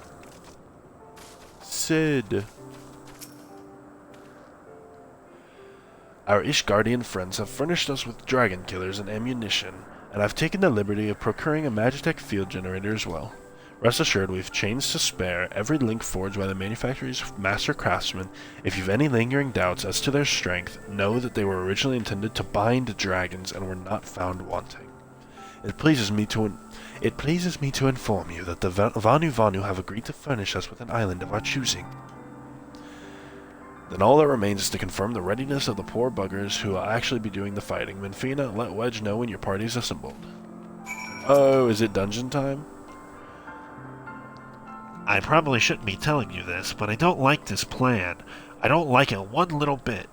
Sid. Our Ishgardian friends have furnished us with dragon killers and ammunition, and I've taken the liberty of procuring a Magitech field generator as well. Rest assured, we've chains to spare, every link forged by the manufacturer's master craftsmen. If you've any lingering doubts as to their strength, know that they were originally intended to bind dragons and were not found wanting. It pleases me to inform you that the Vanu have agreed to furnish us with an island of our choosing. Then all that remains is to confirm the readiness of the poor buggers who will actually be doing the fighting. Minfina, let Wedge know when your party's assembled. Oh, is it dungeon time? I probably shouldn't be telling you this, but I don't like this plan. I don't like it one little bit,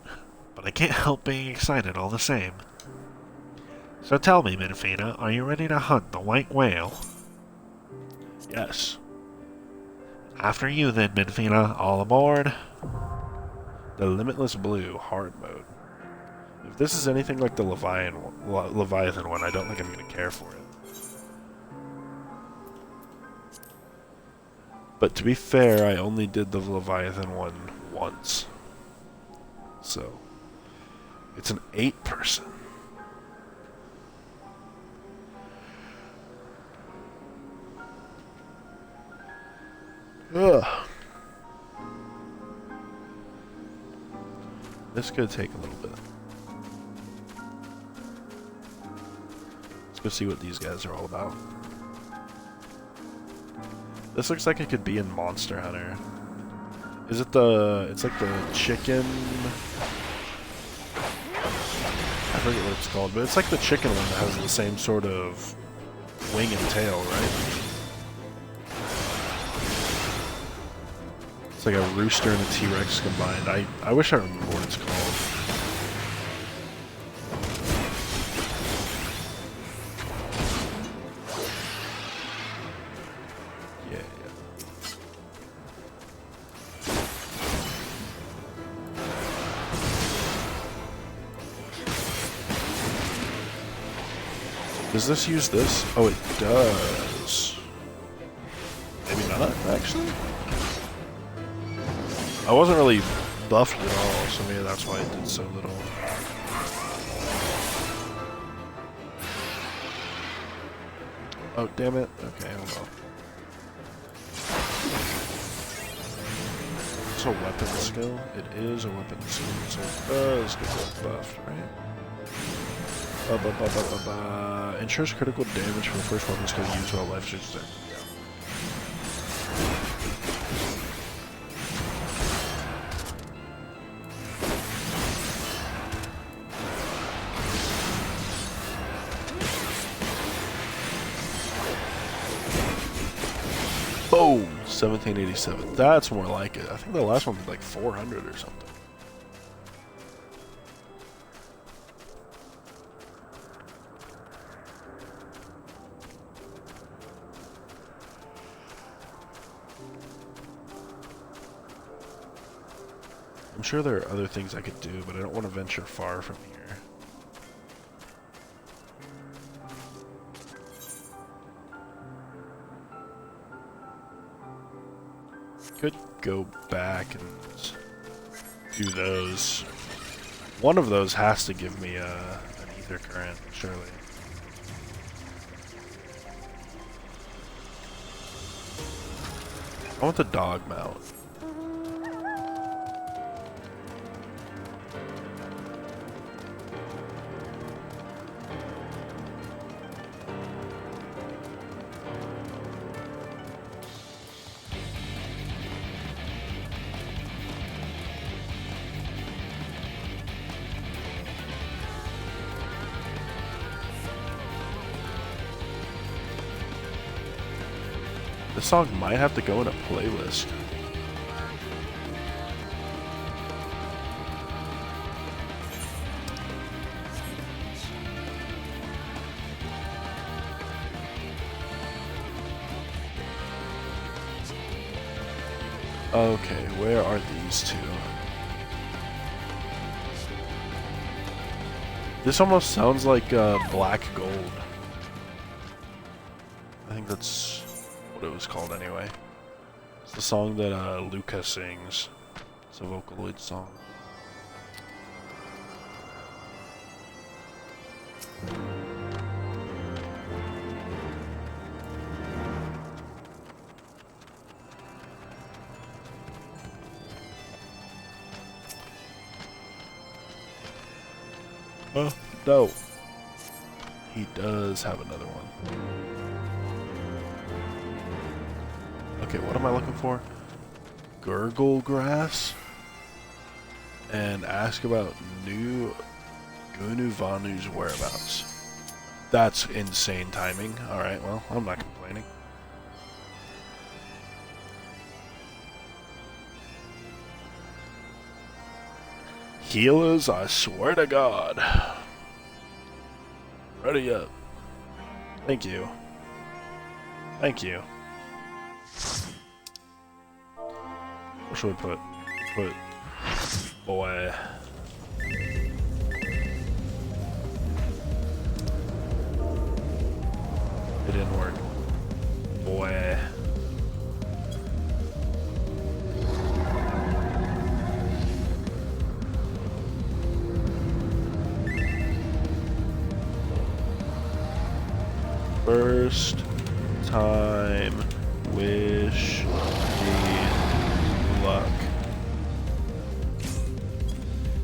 but I can't help being excited all the same. So tell me, Minfina, are you ready to hunt the white whale? Yes. After you then, Minfina, all aboard. The Limitless Blue hard mode. If this is anything like the Leviathan one, I don't think I'm going to care for it. But to be fair, I only did the Leviathan one once. So, it's an 8-person. Ugh. This could take a little bit. Let's go see what these guys are all about. This looks like it could be in Monster Hunter. Is it the... It's like the chicken... I forget what it's called, but it's like the chicken one that has the same sort of wing and tail, right? It's like a rooster and a T-Rex combined. I wish I remember what it's called. Does this use this? Oh, it does. Maybe not, actually? I wasn't really buffed at all, so maybe that's why it did so little. Oh, damn it. Okay, hold on. It's a weapon skill. It is a weapon skill, so it does get buffed, right? Ensures critical damage for the first weapon skill used while life is there. Oh, 1787. That's more like it. I think the last one was like 400 or something. I'm sure there are other things I could do, but I don't want to venture far from here. Could go back and do those. One of those has to give me an ether current, surely. I want the dog mount. This song might have to go in a playlist. Okay, where are these two? This almost sounds like Black Gold. I think that's what it was called anyway. It's the song that Luca sings. It's a Vocaloid song. Oh, no. He does have another one. Okay, what am I looking for? Gurgle grass? And ask about new Gunuvanu's whereabouts. That's insane timing. Alright, well, I'm not complaining. Healers, I swear to God. Ready up. Thank you. Thank you. What should we put? Put boy. It didn't work. Boy. First time wish me luck.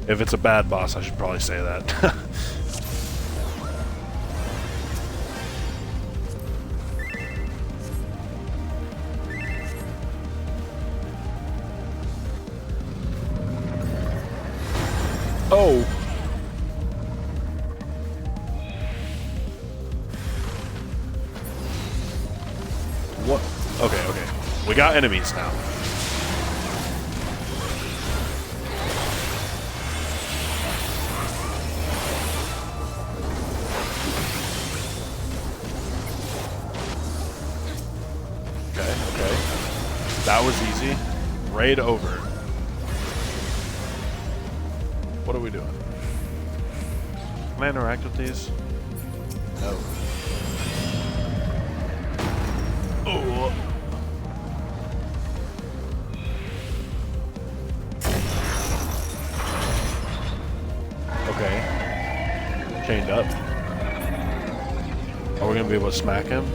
If it's a bad boss, I should probably say that. Oh! What? Okay, okay. We got enemies now. Okay, okay. That was easy. Raid over. What are we doing? Can I interact with these? No. Oh. Okay. Chained up. Are we gonna be able to smack him?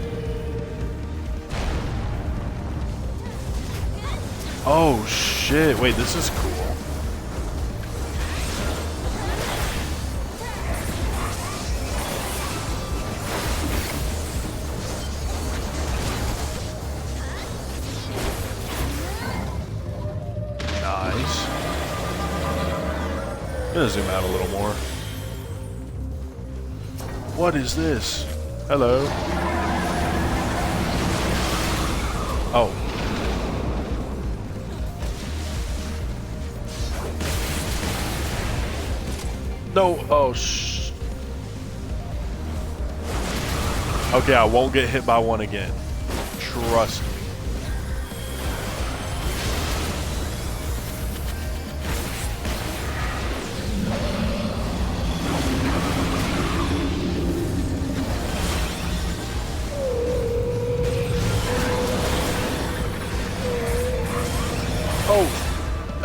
Oh shit, wait, this is cool. Nice. I'm gonna zoom out a little more. What is this? Hello. Oh. No, oh okay, I won't get hit by one again. Trust me.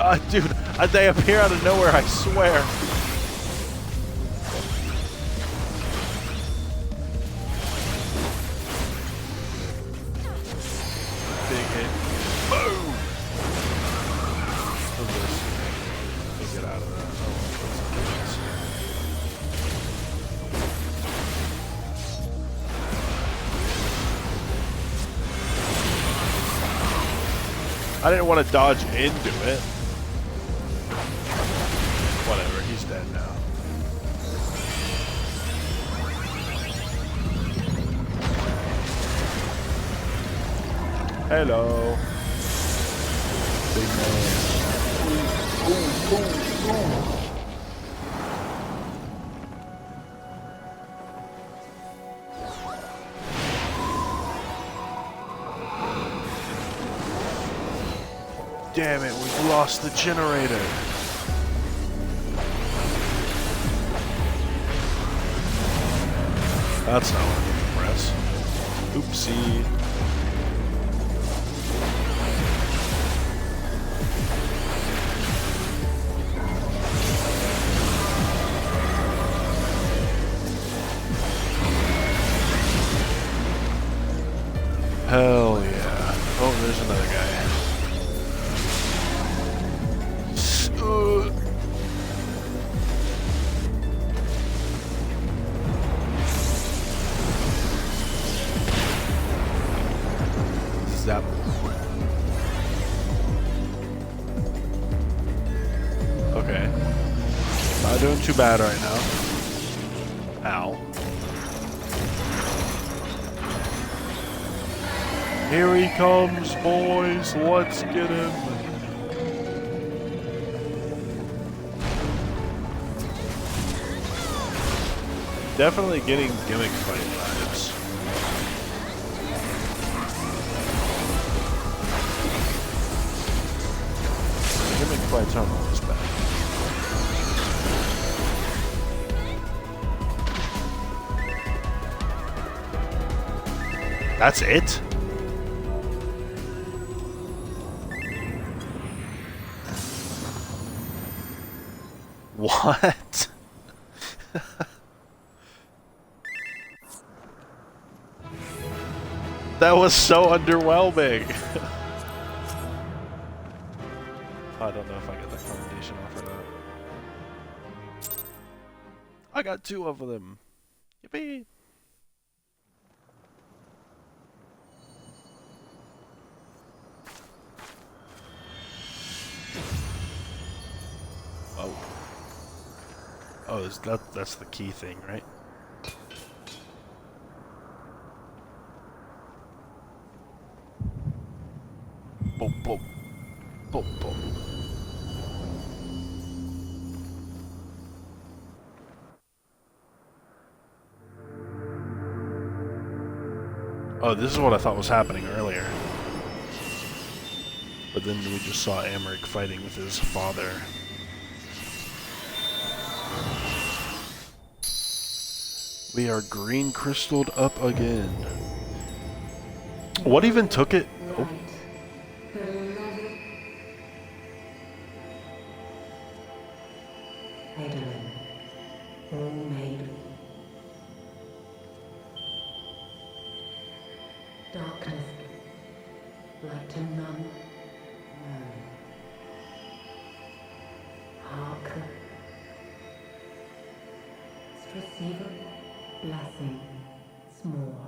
Oh, dude, they appear out of nowhere, I swear. Big hit. Boom! What's this? Let me get out of that. I didn't want to dodge into it. Whatever, he's dead now. Hello. Big man. Ooh, ooh, ooh. Damn it, we've lost the generator. That's not what I'm looking to press. Oopsie. Hell yeah. Oh, there's another guy. Zap. Okay. Not doing too bad right now. Ow. Here he comes, boys. Let's get him. Definitely getting gimmick fight vibes. Gimmick fights aren't always bad. That's it? What? That was so underwhelming. I don't know if I got that commendation off or not. I got 2 of them. Yippee! Oh. Oh, that's the key thing, right? Boom, boom. Boom, boom. Oh, this is what I thought was happening earlier. But then we just saw Amric fighting with his father. We are green crystalled up again. What even took it? Oh. Darkness, light to none. Receiveth blessing small.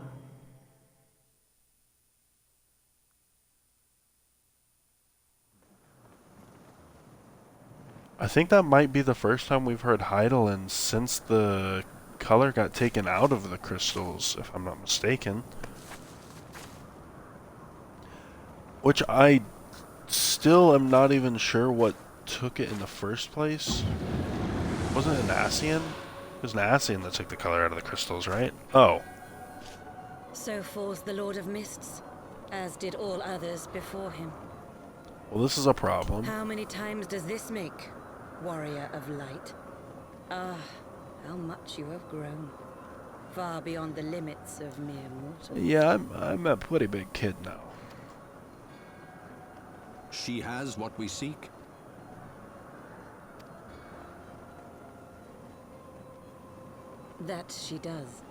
I think that might be the first time we've heard Heidelin since the color got taken out of the crystals, if I'm not mistaken. Which I still am not even sure what took it in the first place. Wasn't it an Ascian? It was an Ascian that took the color out of the crystals, right? Oh. So falls the Lord of Mists, as did all others before him. Well, this is a problem. How many times does this make, warrior of light? Ah, how much you have grown. Far beyond the limits of mere mortal. Yeah, I'm a pretty big kid now. She has what we seek. That she does.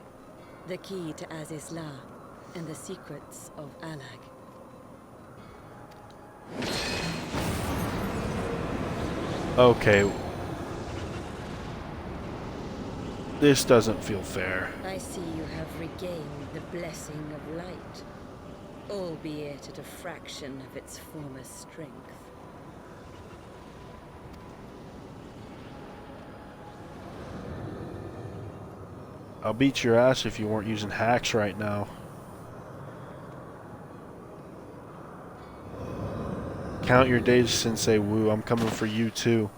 The key to Aziz La and the secrets of Alag. Okay. This doesn't feel fair. I see you have regained the blessing of light, albeit at a fraction of its former strength. I'll beat your ass if you weren't using hacks right now. Count your days, Sensei Wu. I'm coming for you too.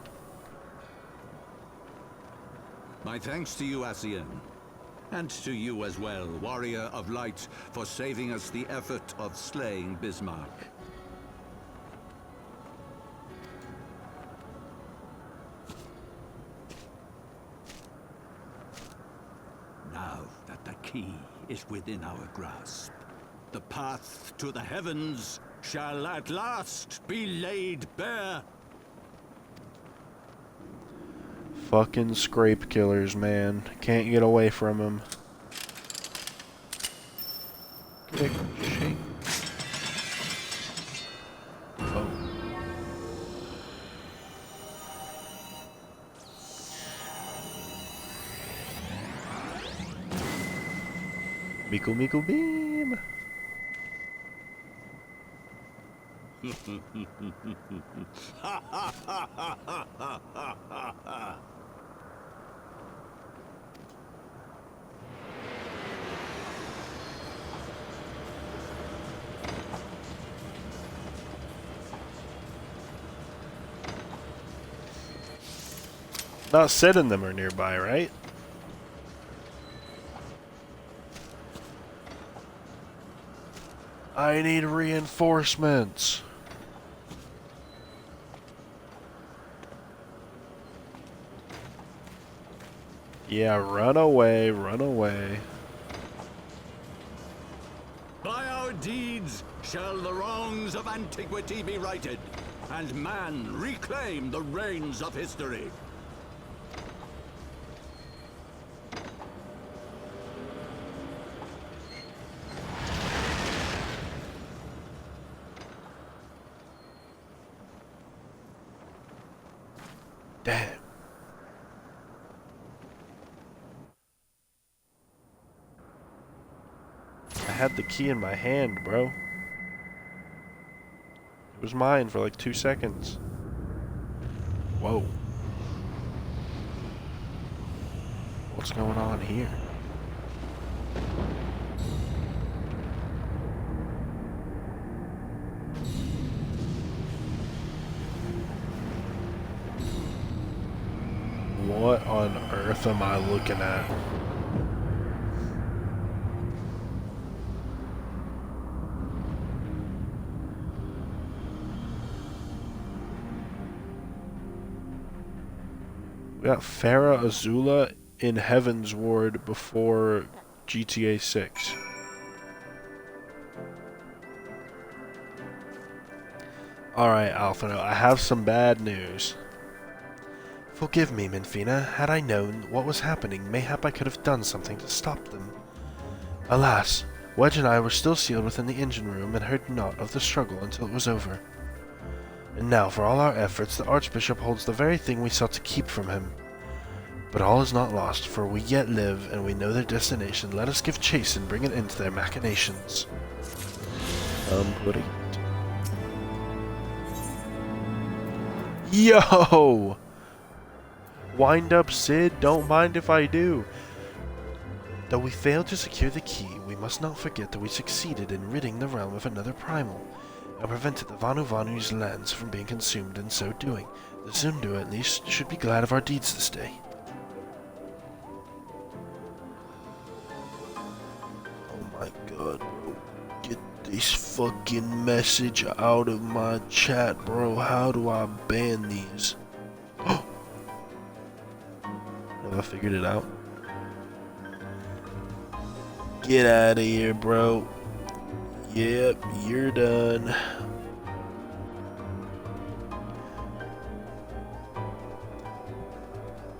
My thanks to you, Ascian. And to you as well, Warrior of Light, for saving us the effort of slaying Bismarck. Now that the key is within our grasp, the path to the heavens shall at last be laid bare. Fucking scrape killers, man. Can't get away from them. Kick, shake. Oh. Miku Miku Beam. Not Sid and them are nearby, right? I need reinforcements. Yeah, run away, run away. By our deeds shall the wrongs of antiquity be righted, and man reclaim the reins of history. Damn. I had the key in my hand, bro. It was mine for like 2 seconds. Whoa. What's going on here? What on earth am I looking at? We got Farah Azula in Heavensward before GTA 6. Alright, Alphino, I have some bad news. Forgive me, Minfina. Had I known what was happening, mayhap I could have done something to stop them. Alas, Wedge and I were still sealed within the engine room and heard naught of the struggle until it was over. And now, for all our efforts, the Archbishop holds the very thing we sought to keep from him. But all is not lost, for we yet live, and we know their destination. Let us give chase and bring an end to their machinations. Complete. Yo! Wind up, Sid. Don't mind if I do. Though we failed to secure the key, we must not forget that we succeeded in ridding the realm of another primal, and prevented the Vanu's lands from being consumed in so doing. The Zundu, at least, should be glad of our deeds this day. Oh my god, bro. Get this fucking message out of my chat, bro. How do I ban these? Have I figured it out? Get out of here, bro. Yep, you're done.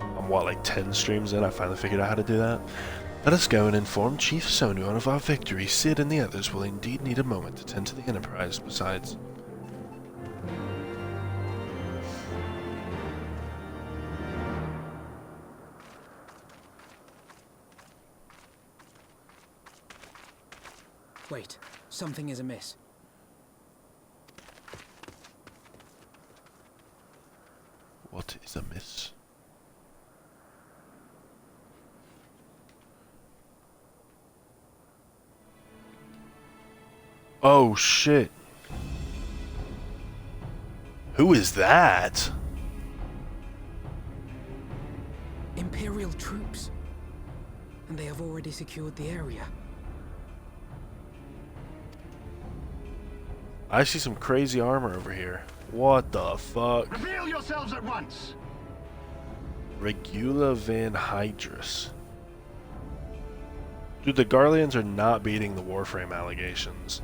I'm what, like 10 streams in? I finally figured out how to do that. Let us go and inform Chief Sonuan of our victory. Sid and the others will indeed need a moment to tend to the Enterprise. Besides, Wait, something is amiss. what is amiss? Oh shit. Who is that? Imperial troops. And they have already secured the area. I see some crazy armor over here. What the fuck? Reveal yourselves at once! Regula Van Hydrus. Dude, the Garleans are not beating the Warframe allegations.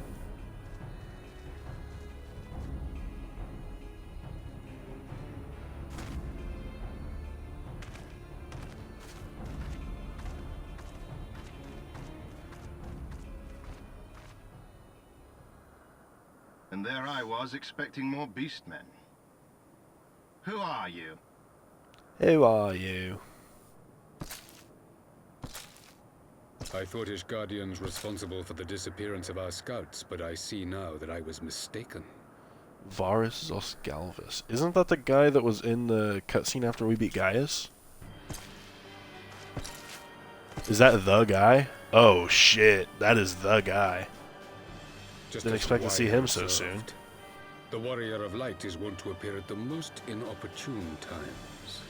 And there I was, expecting more beastmen. Who are you? Who are you? I thought Ishgardians responsible for the disappearance of our scouts, but I see now that I was mistaken. Varus Zosgalvis. Isn't that the guy that was in the cutscene after we beat Gaius? Is that the guy? Oh shit, that is the guy. Didn't expect to see him so soon. The Warrior of Light is wont to appear at the most inopportune times.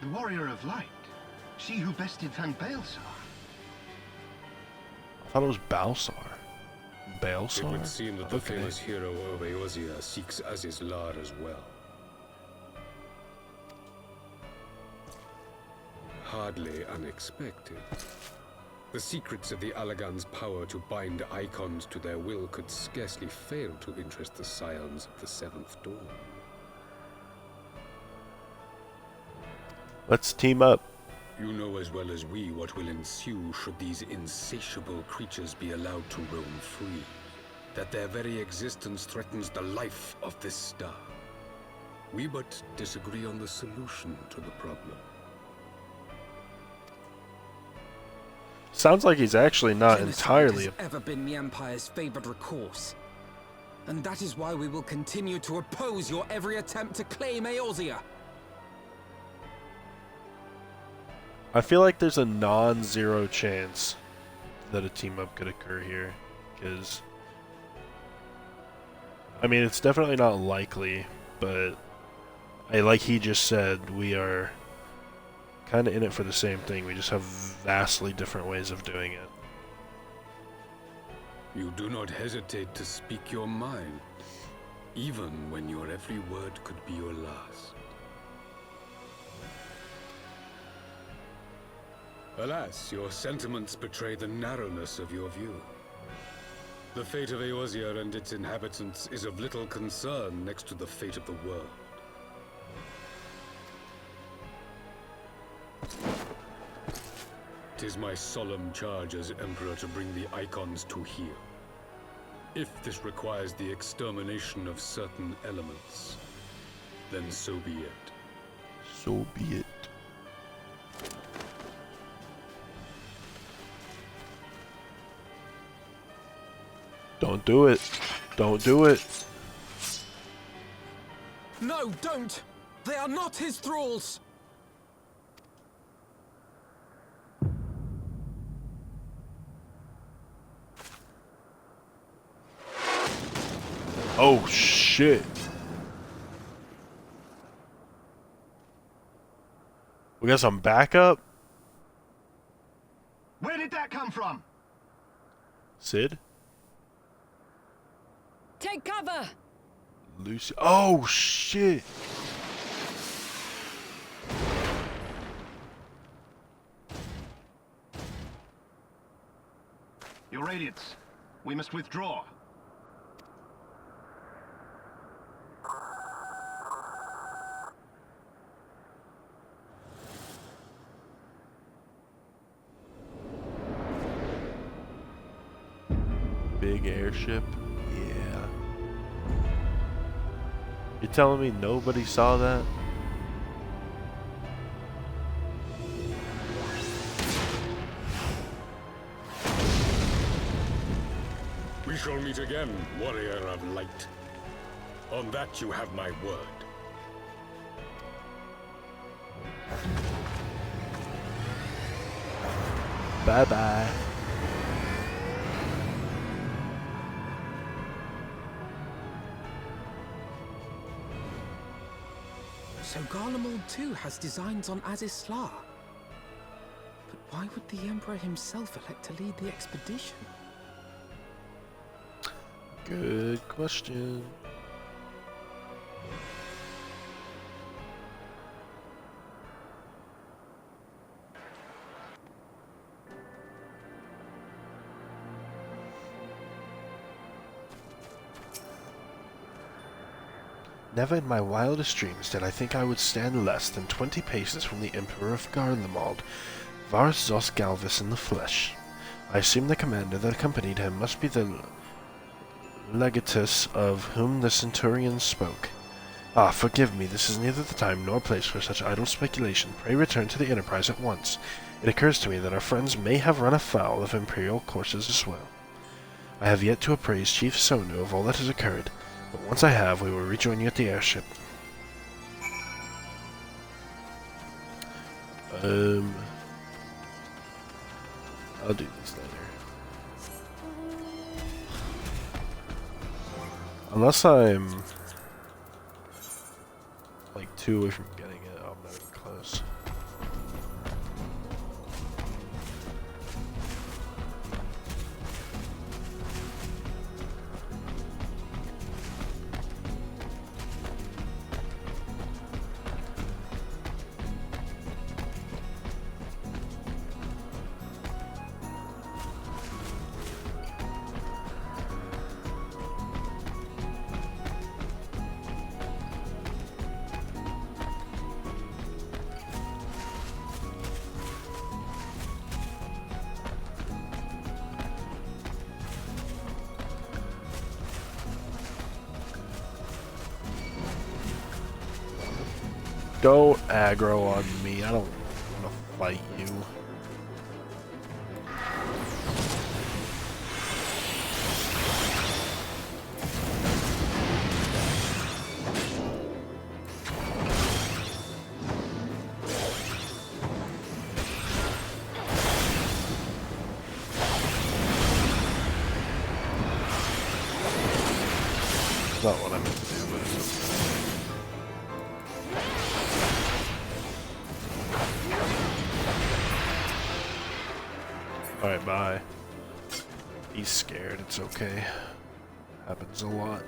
The Warrior of Light? She who bested Van Baelsar? I thought it was Balsar. Baelsar? It would seem that the famous hero of Eorzea seeks Aziz's Lar as well. Hardly unexpected. The secrets of the Allagan's power to bind icons to their will could scarcely fail to interest the scions of the Seventh Dawn. Let's team up. You know as well as we what will ensue should these insatiable creatures be allowed to roam free. That their very existence threatens the life of this star. We but disagree on the solution to the problem. Sounds like he's actually not entirely. Genocide has ever been the Empire's favored recourse. And that is why we will continue to oppose your every attempt to claim Eorzea. I feel like there's a non-zero chance that a team-up could occur here, because I mean, it's definitely not likely, but like he just said, we are kind of in it for the same thing. We just have vastly different ways of doing it. You do not hesitate to speak your mind, even when your every word could be your last. Alas, your sentiments betray the narrowness of your view. The fate of Eorzea and its inhabitants is of little concern next to the fate of the world. Tis my solemn charge as Emperor to bring the icons to heel. If this requires the extermination of certain elements, then so be it. So be it. Don't do it. Don't do it. No, don't! They are not his thralls! Oh shit. We got some backup? Where did that come from? Sid? Take cover! Lucy. Oh shit. Your Radiance, we must withdraw. Big airship? Yeah. You're telling me nobody saw that? We shall meet again, warrior of light. On that you have my word. Bye-bye. So Garlemald too has designs on Azizlar. But why would the Emperor himself elect to lead the expedition? Good question. Never in my wildest dreams did I think I would stand less than 20 paces from the Emperor of Garlemald, Varus Zos Galvis in the flesh. I assume the commander that accompanied him must be the legatus of whom the centurion spoke. Ah, forgive me, this is neither the time nor place for such idle speculation. Pray return to the Enterprise at once. It occurs to me that our friends may have run afoul of Imperial courses as well. I have yet to appraise Chief Sonu of all that has occurred, but once I have, we will rejoin you at the airship. I'll do this later. Unless I'm like 2 away from getting it, I'm not even close. Don't aggro on me. I don't want to fight you. Not what I meant to do, but it's okay. Alright, bye. He's scared, it's okay. Happens a lot.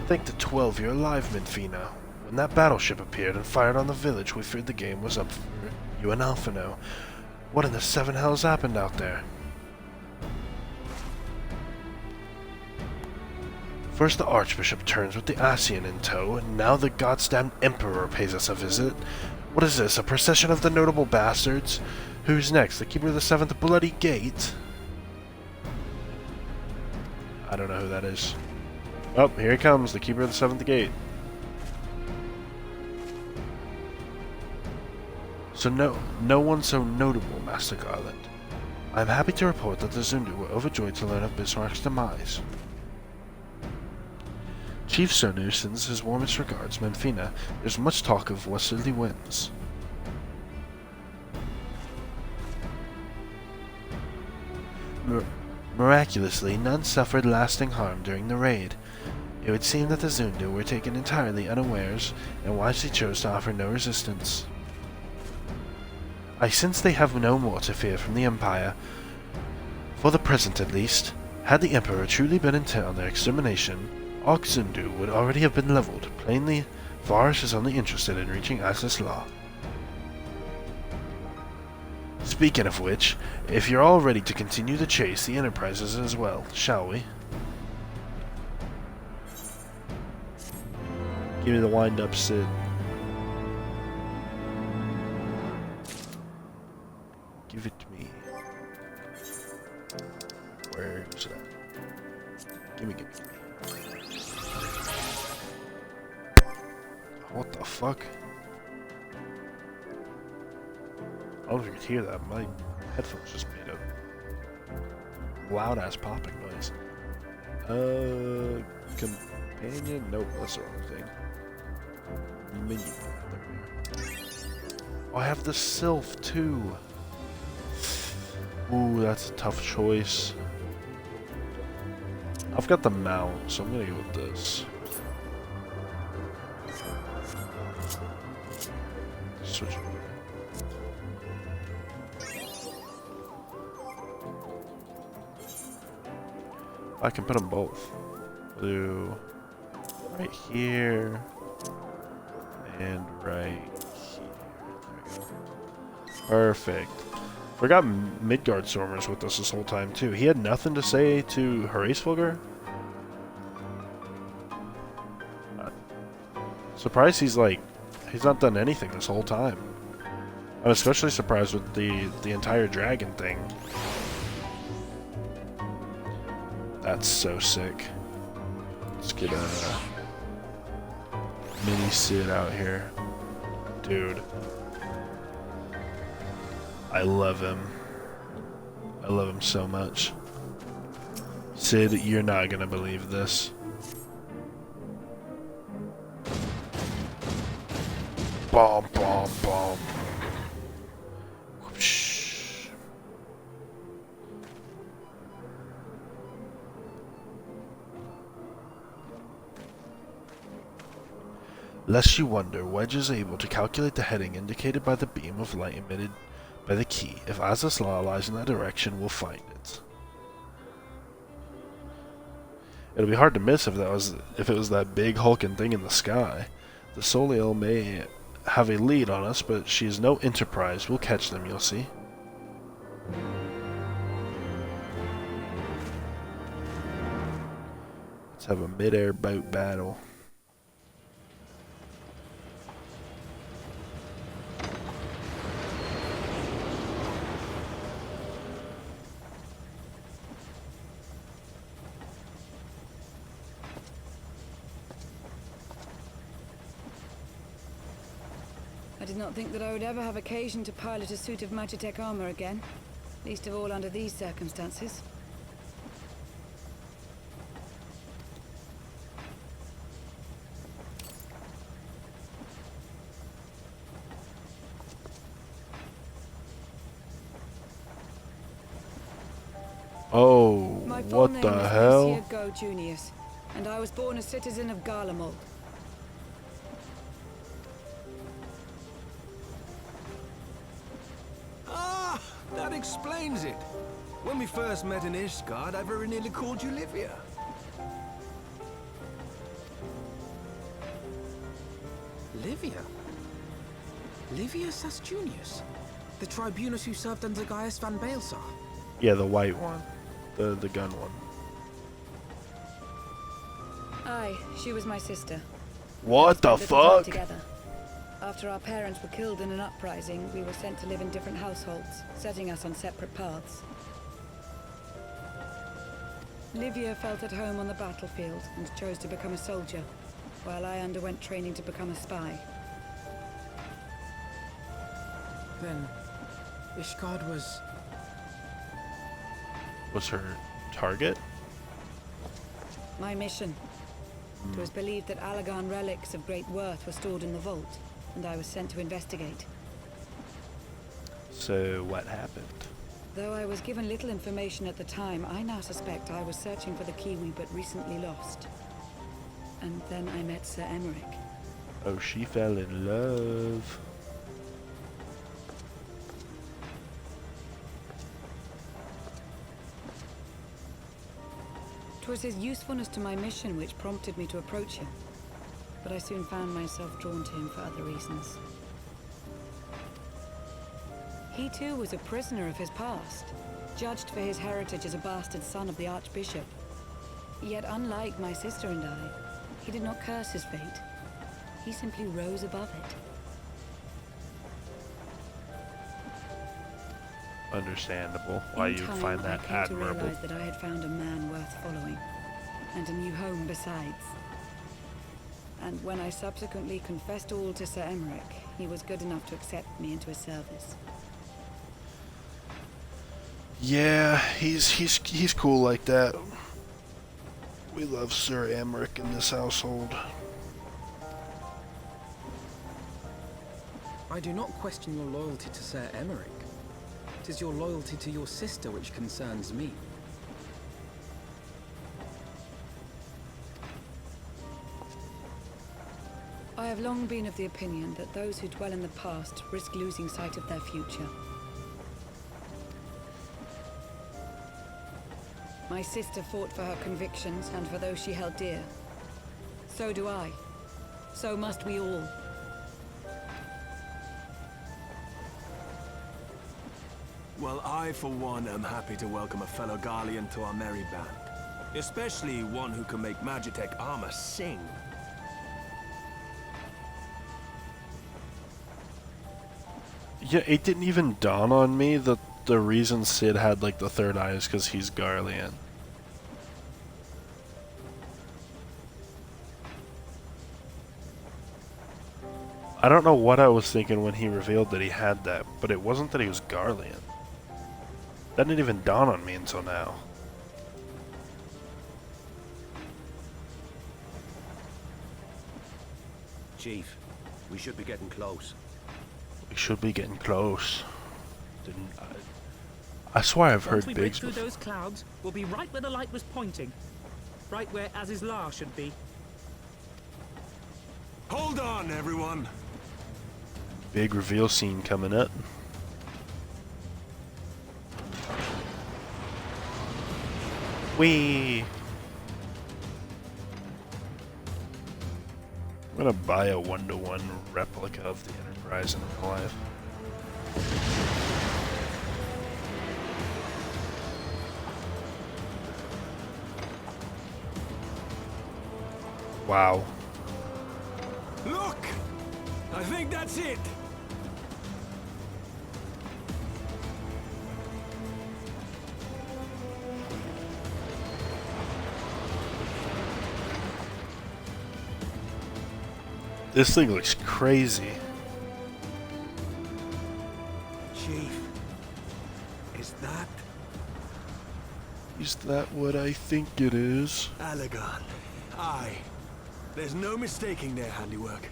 Thank the 12 you're alive, Minfina. When that battleship appeared and fired on the village, we feared the game was up for you and Alphino. What in the 7 hells happened out there? First the Archbishop turns with the Asian in tow, and now the goddamn Emperor pays us a visit. What is this, a procession of the notable bastards? Who's next, the Keeper of the 7th Bloody Gate? I don't know who that is. Oh, here he comes, the Keeper of the 7th Gate. No one so notable, Master Garland. I am happy to report that the Zundu were overjoyed to learn of Bismarck's demise. Chief Sonu sends his warmest regards, Menfina. There's much talk of westerly winds. Miraculously, none suffered lasting harm during the raid. It would seem that the Zundu were taken entirely unawares, and wisely chose to offer no resistance. I sense they have no more to fear from the Empire, for the present at least. Had the Emperor truly been intent on their extermination, Orc Zundu would already have been leveled. Plainly, Varus is only interested in reaching Azaz Law. Speaking of which, if you're all ready to continue the chase, the Enterprise is as well, shall we? Give me the wind-up, Sid. Give it to me. Where is that? Gimme. What the fuck? I don't know if you could hear that. My headphones just made a loud-ass popping noise. Companion? Nope, that's the wrong thing. Menu. There we go. Oh, I have the Sylph, too. Ooh, that's a tough choice. I've got the mount, so I'm gonna go with this. Switch over. I can put them both. Do right here and right here. There we go. Perfect. Forgot Midgard Stormer's with us this whole time too. He had nothing to say to Hraesvelgr. Surprised he's not done anything this whole time. I'm especially surprised with the entire dragon thing. That's so sick. Let's get a mini Sid out here. Dude. I love him. I love him so much. Sid, you're not gonna believe this. Bomb, bomb, bomb. Whoosh. Lest you wonder, Wedge is able to calculate the heading indicated by the beam of light emitted by the key. If Azaz Law lies in that direction, we'll find it. It'll be hard to miss if it was that big hulking thing in the sky. The Soliel may have a lead on us, but she is no Enterprise. We'll catch them, you'll see. Let's have a mid-air boat battle. I did not think that I would ever have occasion to pilot a suit of Magitech armor again, least of all under these circumstances. Oh, what the hell? My full name is Go Junius, and I was born a citizen of Garlemald. That explains it. When we first met in Ishgard, I very nearly called you Livia. Livia? Livia Sasjunius? The Tribunus who served under Gaius van Baelsar? Yeah, the white one. The gun one. Aye, she was my sister. What the fuck? Together. After our parents were killed in an uprising, we were sent to live in different households, setting us on separate paths. Livia felt at home on the battlefield and chose to become a soldier, while I underwent training to become a spy. Then, Ishgard was... Was her target? My mission. It was believed that Allagan relics of great worth were stored in the vault, and I was sent to investigate. So what happened? Though I was given little information at the time, I now suspect I was searching for the key we but recently lost. And then I met Sir Emmerich. Oh, she fell in love. 'Twas his usefulness to my mission which prompted me to approach him, but I soon found myself drawn to him for other reasons. He too was a prisoner of his past, judged for his heritage as a bastard son of the Archbishop. Yet unlike my sister and I, he did not curse his fate. He simply rose above it. Understandable why you would find that I came admirable. to realize that I had found a man worth following, and a new home besides. And when I subsequently confessed all to Sir Emmerich, he was good enough to accept me into his service. Yeah, he's cool like that. We love Sir Emmerich in this household. I do not question your loyalty to Sir Emmerich. It is your loyalty to your sister which concerns me. I have long been of the opinion that those who dwell in the past risk losing sight of their future. My sister fought for her convictions and for those she held dear. So do I. So must we all. Well, I, for one, am happy to welcome a fellow Garlean to our merry band. Especially one who can make Magitech armor sing. Yeah, it didn't even dawn on me that the reason Sid had like the third eye is because he's Garlean. I don't know what I was thinking when he revealed that he had that, but it wasn't that he was Garlean. That didn't even dawn on me until now. Chief, we should be getting close. We should be getting close. Didn't I swear I've heard Once we break Biggs through before. those clouds, we'll be right where the light was pointing. Right where Azizlar should be. Hold on, everyone! Big reveal scene coming up. Whee! I'm gonna buy a 1-to-1 replica of the Enterprise in real life. Wow. Look! I think that's it! This thing looks crazy. Chief, is that Is that what I think it is? Allagan? Aye. There's no mistaking their handiwork.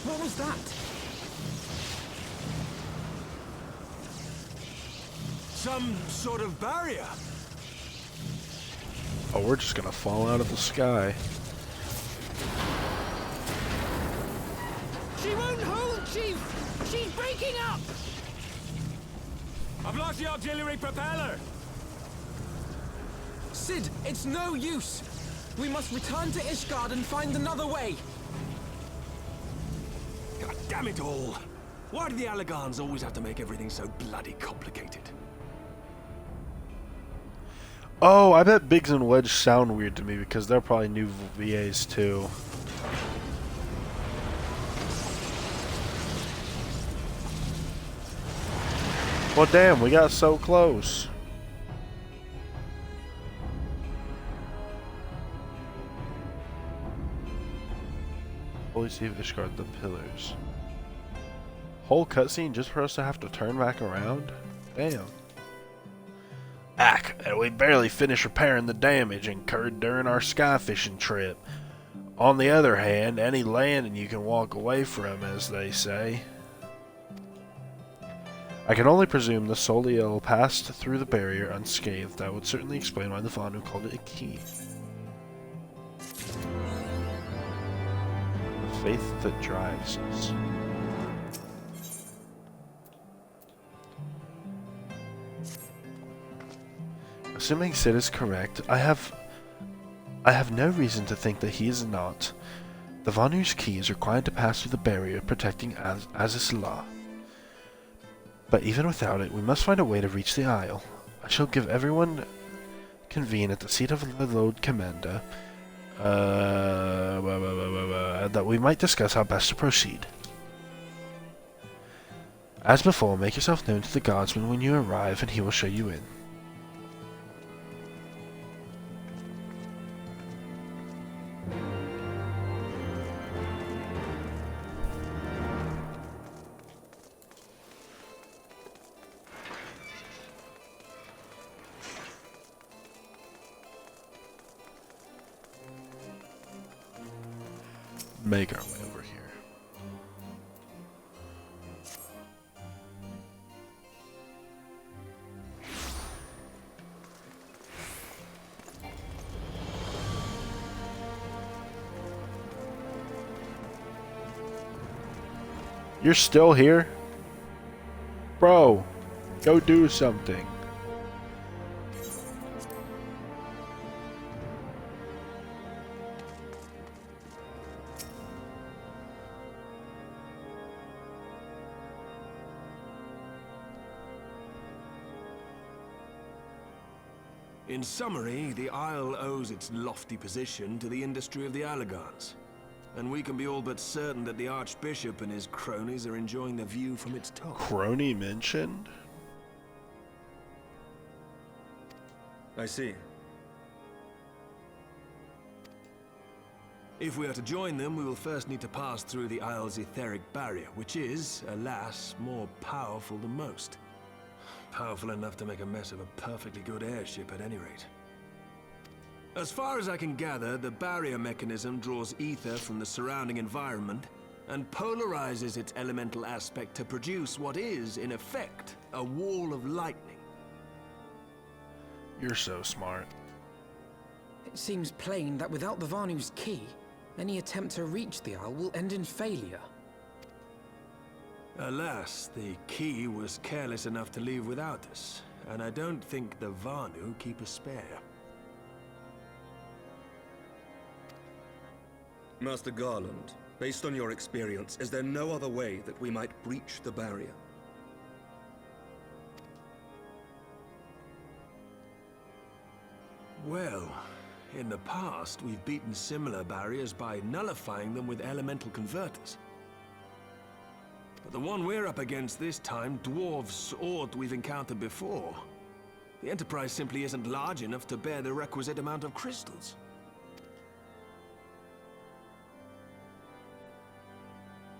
What was that? Some sort of barrier. Oh, we're just gonna fall out of the sky. She won't hold, Chief! She's breaking up! I've lost the auxiliary propeller! Sid, it's no use! We must return to Ishgard and find another way! God damn it all! Why do the Allagans always have to make everything so bloody complicated? Oh, I bet Biggs and Wedge sound weird to me because they're probably new VAs too. Well, damn, we got so close. Holy Sea of Ishgard, the pillars. Whole cutscene just for us to have to turn back around? Damn. And we barely finished repairing the damage incurred during our sky fishing trip. On the other hand, any landing you can walk away from, as they say. I can only presume the Soliel passed through the barrier unscathed. That would certainly explain why the Vanu called it a key. The faith that drives us. Assuming Sid is correct, I have no reason to think that he is not. The Vanu's key is required to pass through the barrier protecting Azis La. But even without it, we must find a way to reach the Isle. I shall give everyone convene at the seat of the Lord Commander, that we might discuss how best to proceed. As before, make yourself known to the guardsman when you arrive, and he will show you in. Make our way over here. You're still here? Bro, go do something. In summary, the Isle owes its lofty position to the industry of the Allagans. And we can be all but certain that the Archbishop and his cronies are enjoying the view from its top. Crony mentioned? I see. If we are to join them, we will first need to pass through the Isle's etheric barrier, which is, alas, more powerful than most. Powerful enough to make a mess of a perfectly good airship at any rate. As far as I can gather, the barrier mechanism draws ether from the surrounding environment and polarizes its elemental aspect to produce what is, in effect, a wall of lightning. You're so smart. It seems plain that without the Vanu's key, any attempt to reach the Isle will end in failure. Alas, the key was careless enough to leave without us, and I don't think the Vanu keep a spare. Master Garland, based on your experience, is there no other way that we might breach the barrier? Well, in the past, we've beaten similar barriers by nullifying them with elemental converters. But the one we're up against this time dwarfs aught we've encountered before. The Enterprise simply isn't large enough to bear the requisite amount of crystals.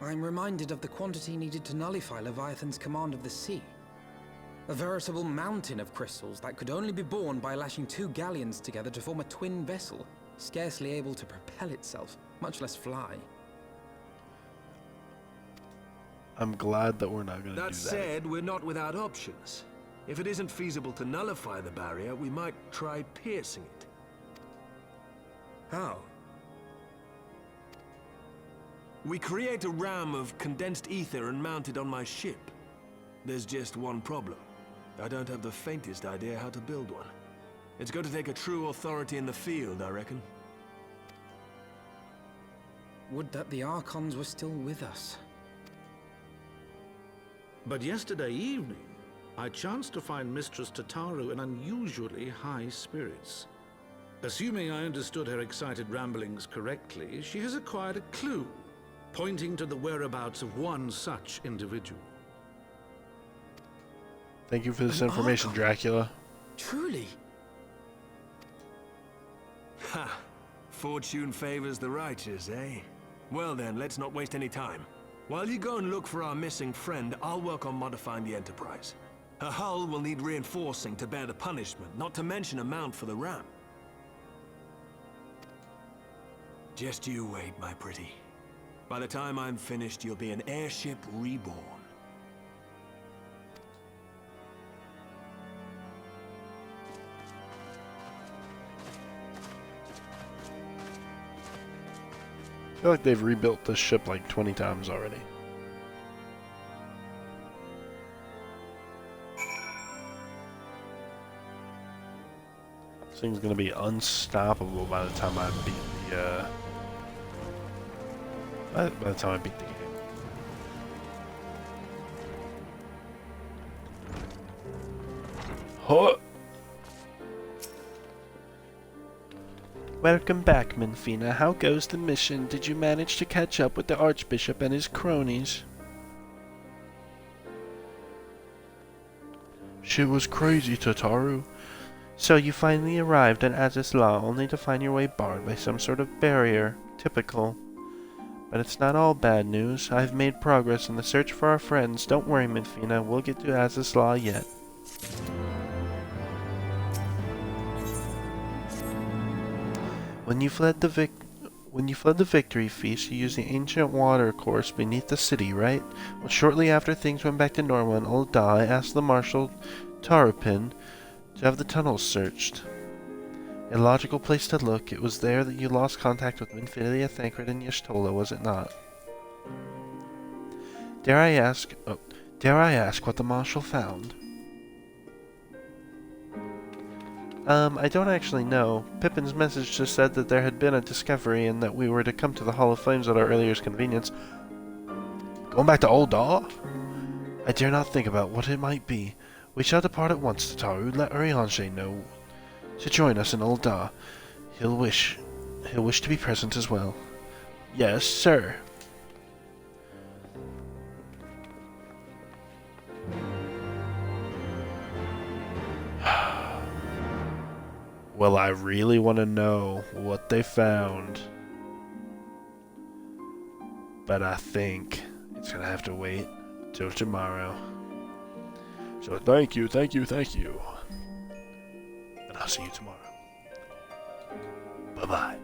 I'm reminded of the quantity needed to nullify Leviathan's command of the sea. A veritable mountain of crystals that could only be borne by lashing two galleons together to form a twin vessel, scarcely able to propel itself, much less fly. I'm glad that we're not going to do that. That said, we're not without options. If it isn't feasible to nullify the barrier, we might try piercing it. How? We create a ram of condensed ether and mount it on my ship. There's just one problem. I don't have the faintest idea how to build one. It's going to take a true authority in the field, I reckon. Would that the Archons were still with us. But yesterday evening, I chanced to find Mistress Tataru in unusually high spirits. Assuming I understood her excited ramblings correctly, she has acquired a clue, pointing to the whereabouts of one such individual. Thank you for this information, Dracula. Truly? Ha! Fortune favors the righteous, eh? Well then, let's not waste any time. While you go and look for our missing friend, I'll work on modifying the Enterprise. Her hull will need reinforcing to bear the punishment, not to mention a mount for the ram. Just you wait, my pretty. By the time I'm finished, you'll be an airship reborn. I feel like they've rebuilt this ship like 20 times already. This thing's gonna be unstoppable by the time I beat the by the time I beat the game. Huh. Welcome back, Minfina. How goes the mission? Did you manage to catch up with the Archbishop and his cronies? Shit was crazy, Tataru. So you finally arrived at Aziz La, only to find your way barred by some sort of barrier. Typical. But it's not all bad news. I've made progress in the search for our friends. Don't worry, Minfina. We'll get to Aziz La yet. When you fled the victory feast, you used the ancient water course beneath the city, right? Well, shortly after things went back to normal in Old Da, I asked the Marshal Tarupin to have the tunnels searched. A logical place to look. It was there that you lost contact with Minfilia, Thancred, and Y'shtola, was it not? Dare I ask what the Marshal found? I don't actually know. Pippin's message just said that there had been a discovery and that we were to come to the Hall of Flames at our earliest convenience. Going back to Old Da? I dare not think about what it might be. We shall depart at once, Tataru. Let Urianger know to join us in Old Da. He'll wish to be present as well. Yes, sir. Well, I really want to know what they found. But I think it's going to have to wait till tomorrow. So thank you. And I'll see you tomorrow. Bye-bye.